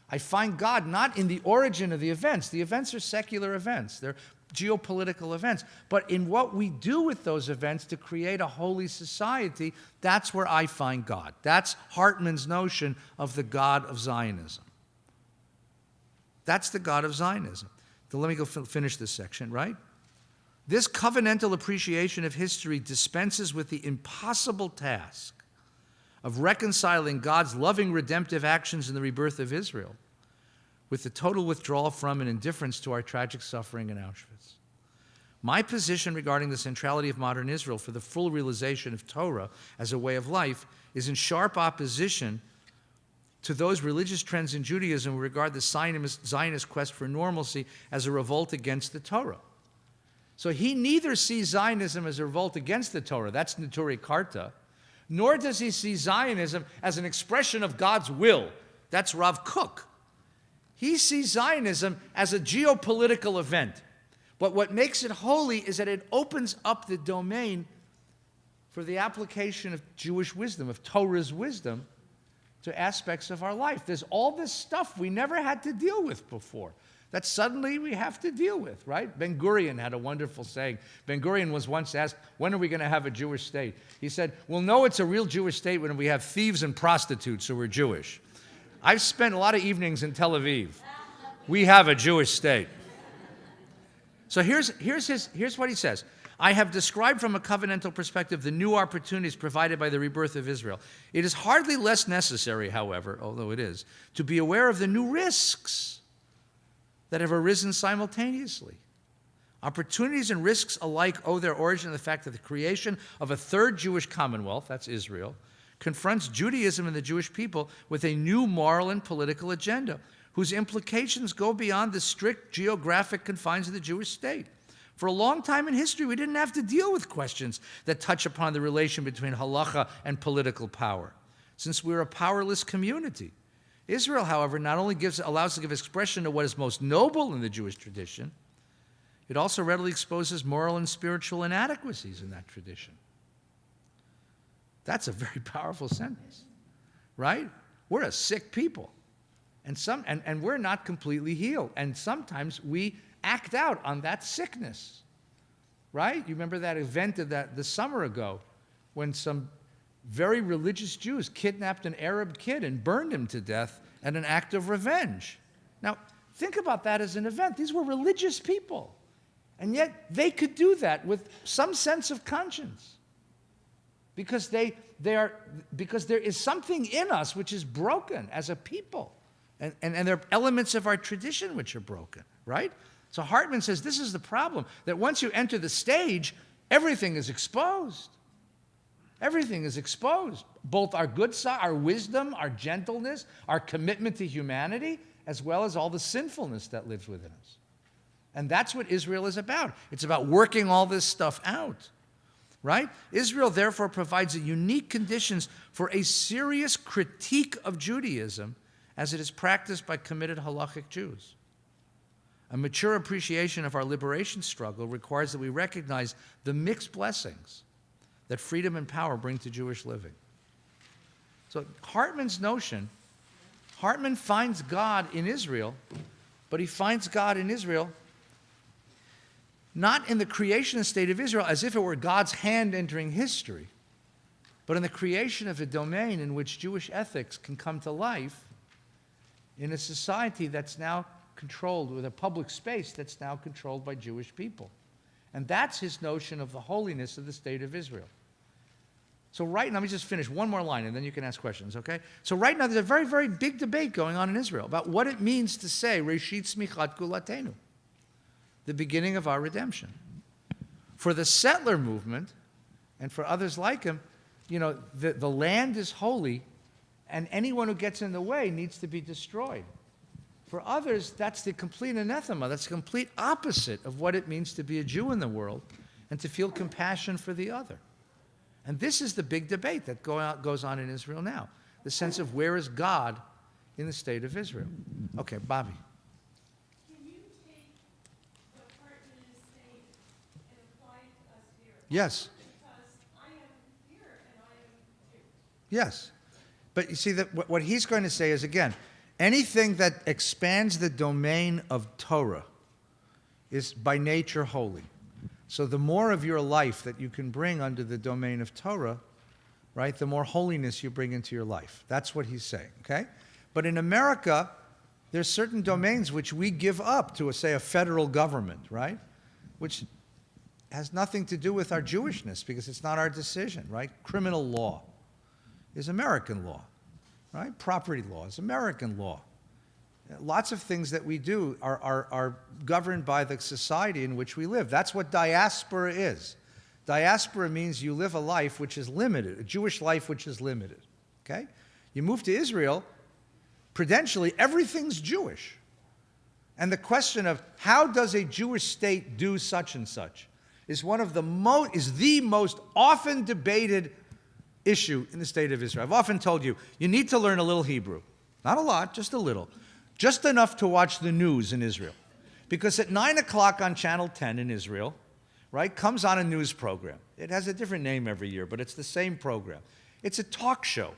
I find God not in the origin of the events. The events are secular events. They're geopolitical events, but in what we do with those events to create a holy society. That's where I find God. That's Hartman's notion of the God of Zionism. That's the God of Zionism. So let me go finish this section, right? This covenantal appreciation of history dispenses with the impossible task of reconciling God's loving redemptive actions in the rebirth of Israel with the total withdrawal from and indifference to our tragic suffering in Auschwitz. My position regarding the centrality of modern Israel for the full realization of Torah as a way of life is in sharp opposition to those religious trends in Judaism who regard the Zionist quest for normalcy as a revolt against the Torah. So he neither sees Zionism as a revolt against the Torah, that's Neturei Karta, nor does he see Zionism as an expression of God's will, that's Rav Kook. He sees Zionism as a geopolitical event. But what makes it holy is that it opens up the domain for the application of Jewish wisdom, of Torah's wisdom, to aspects of our life. There's all this stuff we never had to deal with before that suddenly we have to deal with, right? Ben Gurion had a wonderful saying. Ben Gurion was once asked, when are we going to have a Jewish state? He said, we'll know it's a real Jewish state when we have thieves and prostitutes who are Jewish. I've spent a lot of evenings in Tel Aviv. We have a Jewish state. So here's what he says. I have described from a covenantal perspective the new opportunities provided by the rebirth of Israel. It is hardly less necessary, however, although it is, to be aware of the new risks that have arisen simultaneously. Opportunities and risks alike owe their origin to the fact that the creation of a third Jewish commonwealth, that's Israel, confronts Judaism and the Jewish people with a new moral and political agenda, whose implications go beyond the strict geographic confines of the Jewish state. For a long time in history, we didn't have to deal with questions that touch upon the relation between halacha and political power, since we're a powerless community. Israel, however, not only allows to give expression to what is most noble in the Jewish tradition, it also readily exposes moral and spiritual inadequacies in that tradition. That's a very powerful sentence, right? We're a sick people, and we're not completely healed, and sometimes we act out on that sickness, right? You remember that event of the summer ago when some very religious Jews kidnapped an Arab kid and burned him to death at an act of revenge. Now, think about that as an event. These were religious people, and yet they could do that with some sense of conscience. Because because there is something in us which is broken as a people. And there are elements of our tradition which are broken, right? So Hartman says this is the problem, that once you enter the stage, everything is exposed. Everything is exposed. Both our good side, our wisdom, our gentleness, our commitment to humanity, as well as all the sinfulness that lives within us. And that's what Israel is about. It's about working all this stuff out. Right? Israel, therefore, provides unique conditions for a serious critique of Judaism as it is practiced by committed halachic Jews. A mature appreciation of our liberation struggle requires that we recognize the mixed blessings that freedom and power bring to Jewish living. So Hartman's notion, Hartman finds God in Israel, but he finds God in Israel not in the creation state of Israel as if it were God's hand entering history, but in the creation of a domain in which Jewish ethics can come to life in a society that's now controlled, with a public space that's now controlled by Jewish people. And that's his notion of the holiness of the state of Israel. So right now, let me just finish one more line and then you can ask questions, okay? So right now, there's a very, very big debate going on in Israel about what it means to say, Reshit Smichat Gulatenu, the beginning of our redemption. For the settler movement, and for others like him, the land is holy, and anyone who gets in the way needs to be destroyed. For others, that's the complete anathema. That's the complete opposite of what it means to be a Jew in the world and to feel compassion for the other. And this is the big debate that goes on in Israel now, the sense of where is God in the state of Israel. Okay, Bobby. Yes. Because I am here and I am Jew. Yes. But you see, that what he's going to say is, again, anything that expands the domain of Torah is by nature holy. So the more of your life that you can bring under the domain of Torah, right, the more holiness you bring into your life. That's what he's saying, okay? But in America, there's certain domains which we give up to, say, a federal government, right? Which has nothing to do with our Jewishness because it's not our decision, right? Criminal law is American law, right? Property law is American law. Lots of things that we do are governed by the society in which we live. That's what diaspora is. Diaspora means you live a life which is limited, a Jewish life which is limited, okay? You move to Israel, prudentially, everything's Jewish. And the question of how does a Jewish state do such and such is the most often debated issue in the state of Israel. I've often told you, you need to learn a little Hebrew. Not a lot, just a little. Just enough to watch the news in Israel. Because at 9 o'clock on Channel 10 in Israel, right, comes on a news program. It has a different name every year, but it's the same program. It's a talk show.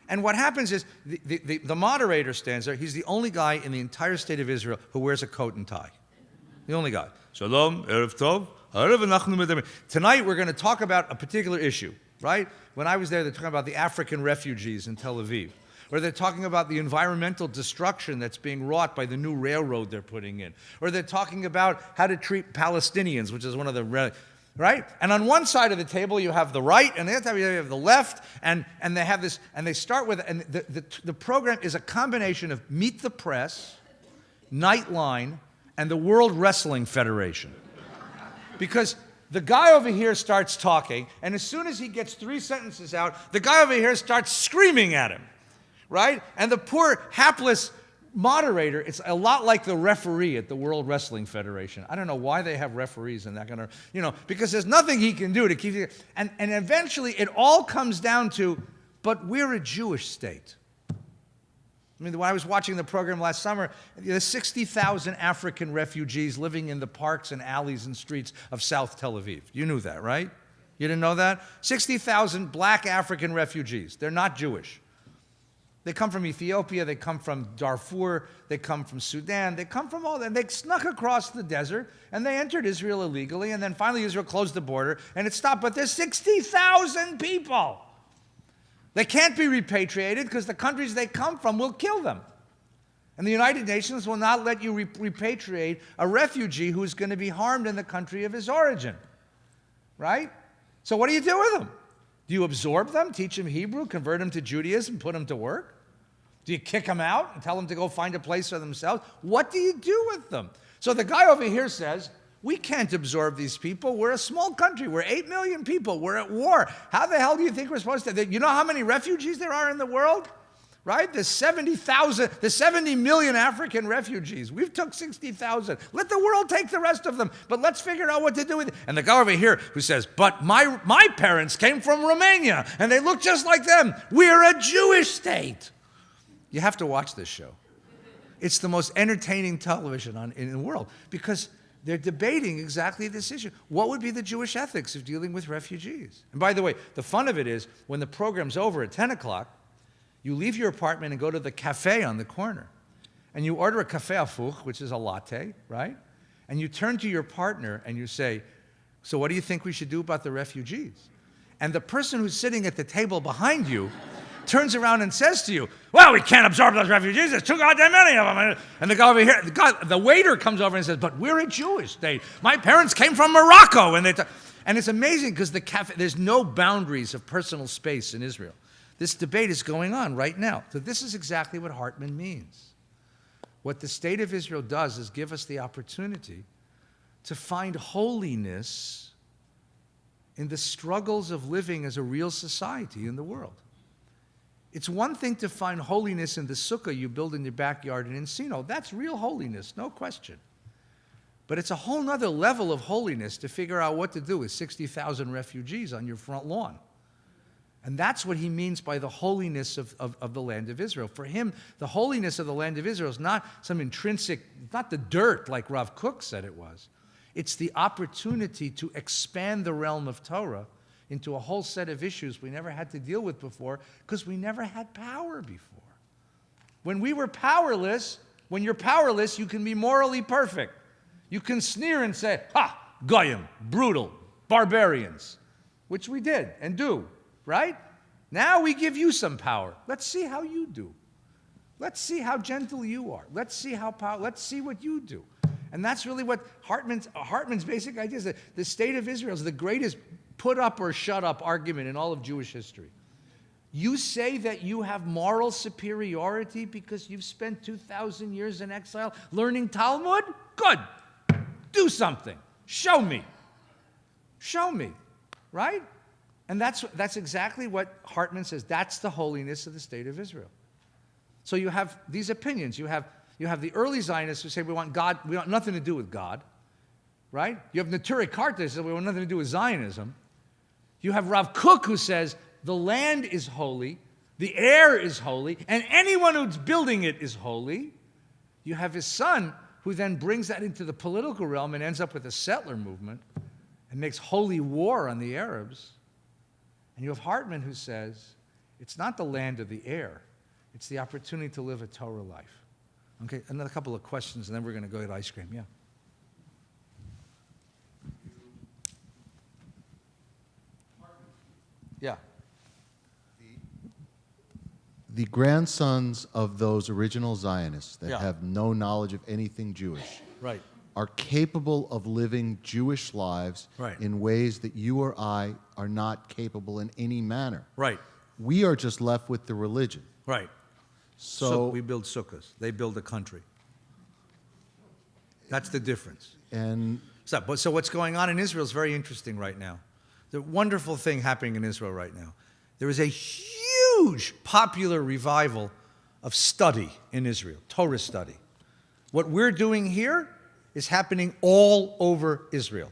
And what happens is the moderator stands there. He's the only guy in the entire state of Israel who wears a coat and tie. The only guy. Shalom, Erev Tov. Tonight we're going to talk about a particular issue, right? When I was there, they're talking about the African refugees in Tel Aviv. Or they're talking about the environmental destruction that's being wrought by the new railroad they're putting in. Or they're talking about how to treat Palestinians, which is one of the, right? And on one side of the table you have the right, and the other side you have the left, and they have this, and they start with, and the program is a combination of Meet the Press, Nightline, and the World Wrestling Federation. Because the guy over here starts talking, and as soon as he gets 3 sentences out, the guy over here starts screaming at him. Right? And the poor, hapless moderator, it's a lot like the referee at the World Wrestling Federation. I don't know why they have referees and that kind of, because there's nothing he can do to keep it. And eventually it all comes down to, but we're a Jewish state. I mean, when I was watching the program last summer, there's 60,000 African refugees living in the parks and alleys and streets of South Tel Aviv. You knew that, right? You didn't know that? 60,000 black African refugees. They're not Jewish. They come from Ethiopia, they come from Darfur, they come from Sudan, they come from all that. They snuck across the desert, and they entered Israel illegally, and then finally Israel closed the border, and it stopped. But there's 60,000 people. They can't be repatriated because the countries they come from will kill them. And the United Nations will not let you repatriate a refugee who's going to be harmed in the country of his origin. Right? So what do you do with them? Do you absorb them, teach them Hebrew, convert them to Judaism, put them to work? Do you kick them out and tell them to go find a place for themselves? What do you do with them? So the guy over here says, we can't absorb these people. We're a small country. We're 8 million people. We're at war. How the hell do you think we're supposed to? You know how many refugees there are in the world? Right? There's 70 million African refugees. We've took 60,000. Let the world take the rest of them, but let's figure out what to do with it. And the guy over here who says, but my parents came from Romania, and they look just like them. We're a Jewish state. You have to watch this show. It's the most entertaining television in the world because they're debating exactly this issue. What would be the Jewish ethics of dealing with refugees? And by the way, the fun of it is when the program's over at 10 o'clock, you leave your apartment and go to the cafe on the corner. And you order a café appuch, which is a latte, right? And you turn to your partner and you say, so what do you think we should do about the refugees? And the person who's sitting at the table behind you turns around and says to you, well, we can't absorb those refugees. There's too goddamn many of them. And the guy over here, the waiter comes over and says, but we're a Jewish state. My parents came from Morocco. And it's amazing because there's no boundaries of personal space in Israel. This debate is going on right now. So this is exactly what Hartman means. What the state of Israel does is give us the opportunity to find holiness in the struggles of living as a real society in the world. It's one thing to find holiness in the sukkah you build in your backyard in Encino. That's real holiness, no question. But it's a whole nother level of holiness to figure out what to do with 60,000 refugees on your front lawn. And that's what he means by the holiness of the land of Israel. For him, the holiness of the land of Israel is not some intrinsic, not the dirt like Rav Kook said it was. It's the opportunity to expand the realm of Torah into a whole set of issues we never had to deal with before because we never had power before. When we were powerless, when you're powerless, you can be morally perfect. You can sneer and say, ha, goyim, brutal, barbarians, which we did and do, right? Now we give you some power. Let's see how you do. Let's see how gentle you are. Let's see what you do. And that's really what Hartman's basic idea is, that the state of Israel is the greatest put up or shut up argument in all of Jewish history. You say that you have moral superiority because you've spent 2,000 years in exile learning Talmud? Good. Do something. Show me. Show me. Right? And that's exactly what Hartman says. That's the holiness of the state of Israel. So you have these opinions. You have the early Zionists who say we want God, we want nothing to do with God. Right? You have Neturei Karta who says we want nothing to do with Zionism. You have Rav Kook who says the land is holy, the air is holy, and anyone who's building it is holy. You have his son who then brings that into the political realm and ends up with a settler movement and makes holy war on the Arabs. And you have Hartman who says it's not the land or the air, it's the opportunity to live a Torah life. Okay, another couple of questions and then we're going to go get ice cream. Yeah. Yeah. The grandsons of those original Zionists that Yeah. have no knowledge of anything Jewish Right. are capable of living Jewish lives Right. in ways that you or I are not capable in any manner. Right. We are just left with the religion. Right. So, we build sukkahs. They build a country. That's the difference. and So what's going on in Israel is very interesting right now. The wonderful thing happening in Israel right now. There is a huge popular revival of study in Israel, Torah study. What we're doing here is happening all over Israel.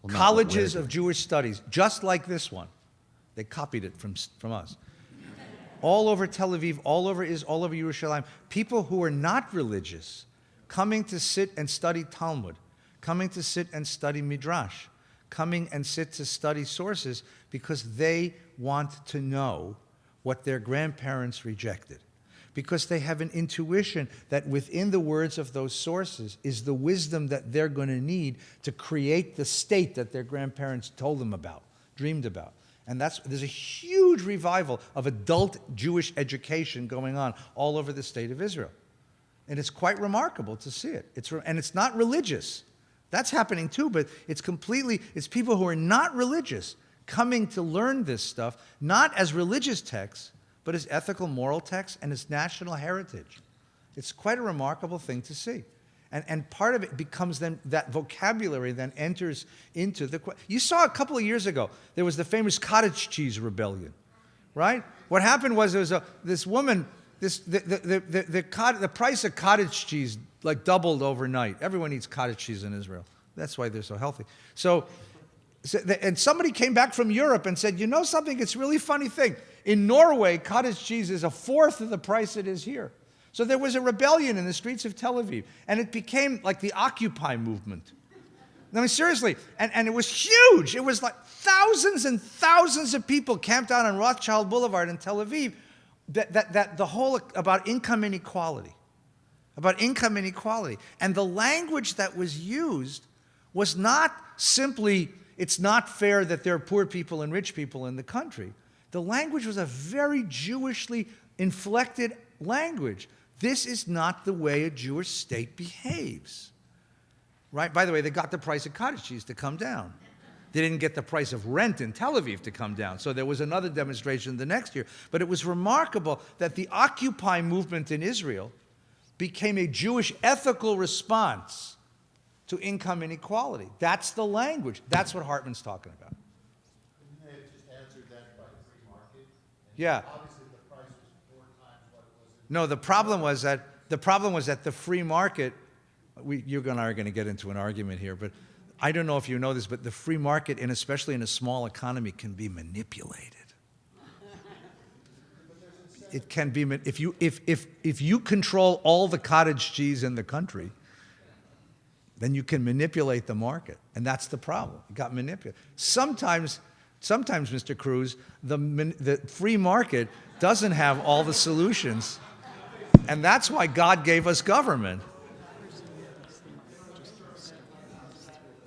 Well, not what Colleges we're of Jewish studies, just like this one. They copied it from us. All over Tel Aviv, all over Yerushalayim, people who are not religious coming to sit and study Talmud, coming to sit and study Midrash, coming and sit to study sources because they want to know what their grandparents rejected. Because they have an intuition that within the words of those sources is the wisdom that they're going to need to create the state that their grandparents told them about, dreamed about. And there's a huge revival of adult Jewish education going on all over the state of Israel. And it's quite remarkable to see it. And it's not religious. That's happening too, but it's people who are not religious coming to learn this stuff, not as religious texts, but as ethical, moral texts and as national heritage. It's quite a remarkable thing to see. And part of it becomes then, that vocabulary then enters into the... You saw a couple of years ago, there was the famous cottage cheese rebellion, right? What happened was there was this woman, the price of cottage cheese like doubled overnight. Everyone eats cottage cheese in Israel. That's why they're so healthy. And somebody came back from Europe and said, you know something, it's a really funny thing. In Norway, cottage cheese is a fourth of the price it is here. So there was a rebellion in the streets of Tel Aviv, and it became like the Occupy movement. I mean, seriously, and it was huge. It was like thousands and thousands of people camped out on Rothschild Boulevard in Tel Aviv, that the whole about income inequality. And the language that was used was not simply, it's not fair that there are poor people and rich people in the country. The language was a very Jewishly inflected language. This is not the way a Jewish state behaves. Right? By the way, they got the price of cottage cheese to come down. They didn't get the price of rent in Tel Aviv to come down. So there was another demonstration the next year. But it was remarkable that the Occupy movement in Israel became a Jewish ethical response to income inequality. That's the language. That's what Hartman's talking about. You may have just answered that by free market. And Yeah. obviously the price was 4 times what it was in No, the problem was that the free market, you and I are going to get into an argument here, but I don't know if you know this, but the free market, and especially in a small economy, can be manipulated. It can be if you control all the cottage cheese in the country, then you can manipulate the market, and that's the problem. It got manipulated. Sometimes, Mr. Cruz, the free market doesn't have all the solutions, and that's why God gave us government.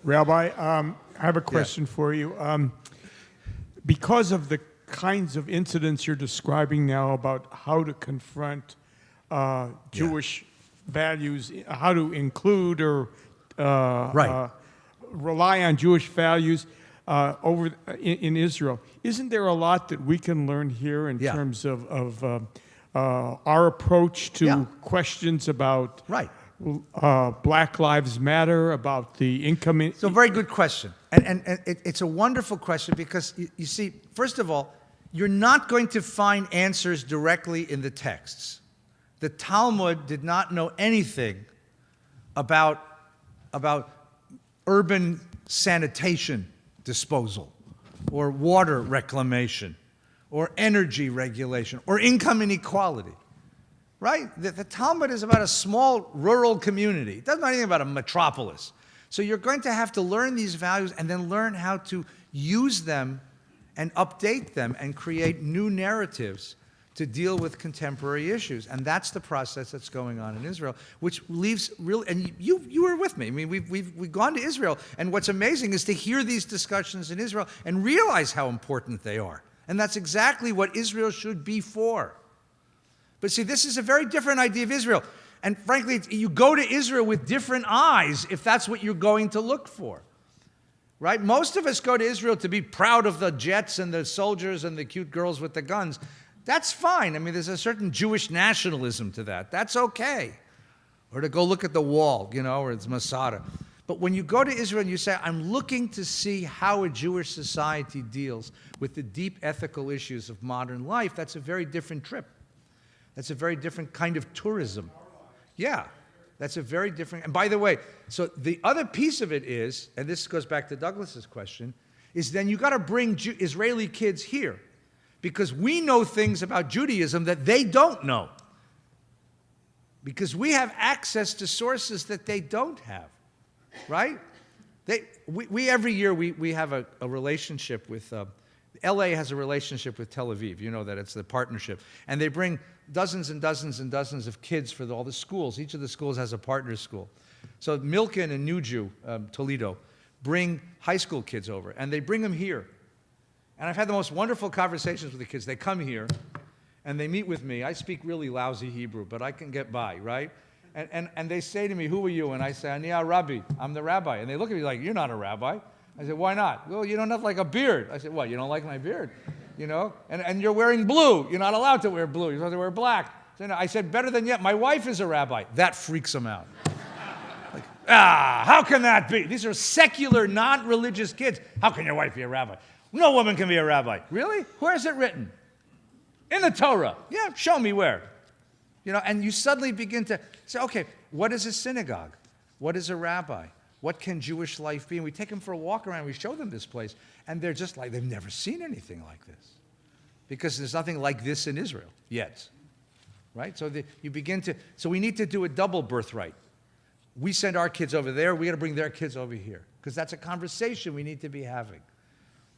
Rabbi, I have a question for you. Because of the kinds of incidents you're describing now about how to confront Jewish values, how to include or Right. Rely on Jewish values in Israel, isn't there a lot that we can learn here in Yeah. terms of our approach to Yeah. questions about Right. Black Lives Matter, about the income? So, very good question. And it's a wonderful question because, you see, first of all, you're not going to find answers directly in the texts. The Talmud did not know anything about urban sanitation disposal or water reclamation or energy regulation or income inequality. Right? The Talmud is about a small rural community. It doesn't know anything about a metropolis. So you're going to have to learn these values and then learn how to use them and update them and create new narratives to deal with contemporary issues. And that's the process that's going on in Israel, which leaves really, and you were with me. I mean, we've gone to Israel, and what's amazing is to hear these discussions in Israel and realize how important they are. And that's exactly what Israel should be for. But see, this is a very different idea of Israel. And frankly, you go to Israel with different eyes if that's what you're going to look for. Right? Most of us go to Israel to be proud of the jets and the soldiers and the cute girls with the guns. That's fine. I mean, there's a certain Jewish nationalism to that. That's okay. Or to go look at the wall, or it's Masada. But when you go to Israel and you say, I'm looking to see how a Jewish society deals with the deep ethical issues of modern life, that's a very different trip. That's a very different kind of tourism. Yeah, that's a very different. And by the way, so the other piece of it is, and this goes back to Douglas's question, is then you got to bring Israeli kids here because we know things about Judaism that they don't know. Because we have access to sources that they don't have, right? We every year we have a relationship with. LA has a relationship with Tel Aviv. You know that it's the partnership. And they bring dozens and dozens and dozens of kids for all the schools. Each of the schools has a partner school. So Milken and New Jew, Toledo, bring high school kids over. And they bring them here. And I've had the most wonderful conversations with the kids. They come here, and they meet with me. I speak really lousy Hebrew, but I can get by, right? And they say to me, who are you? And I say, Ani Rabbi. I'm the rabbi. And they look at me like, you're not a rabbi. I said, why not? Well, you don't have like a beard. I said, what, you don't like my beard? And you're wearing blue. You're not allowed to wear blue. You're supposed to wear black. I said, better than yet, my wife is a rabbi. That freaks them out. How can that be? These are secular, non-religious kids. How can your wife be a rabbi? No woman can be a rabbi. Really? Where is it written? In the Torah. Yeah, show me where. And you suddenly begin to say, okay, what is a synagogue? What is a rabbi? What can Jewish life be? And we take them for a walk around, we show them this place, and they're just like, they've never seen anything like this. Because there's nothing like this in Israel yet. Right? So so we need to do a double birthright. We send our kids over there, we got to bring their kids over here. Because that's a conversation we need to be having.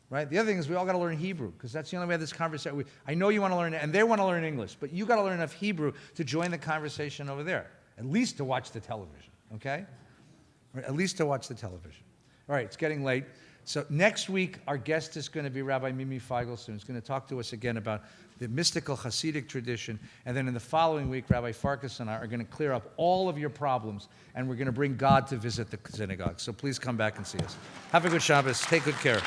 Right? The other thing is we all got to learn Hebrew, because that's the only way this conversation. I know you want to learn it, and they want to learn English, but you got to learn enough Hebrew to join the conversation over there. At least to watch the television. Okay? Or at least to watch the television. All right, it's getting late. So next week, our guest is going to be Rabbi Mimi Feigelson, who's going to talk to us again about the mystical Hasidic tradition. And then in the following week, Rabbi Farkas and I are going to clear up all of your problems, and we're going to bring God to visit the synagogue. So please come back and see us. Have a good Shabbos. Take good care.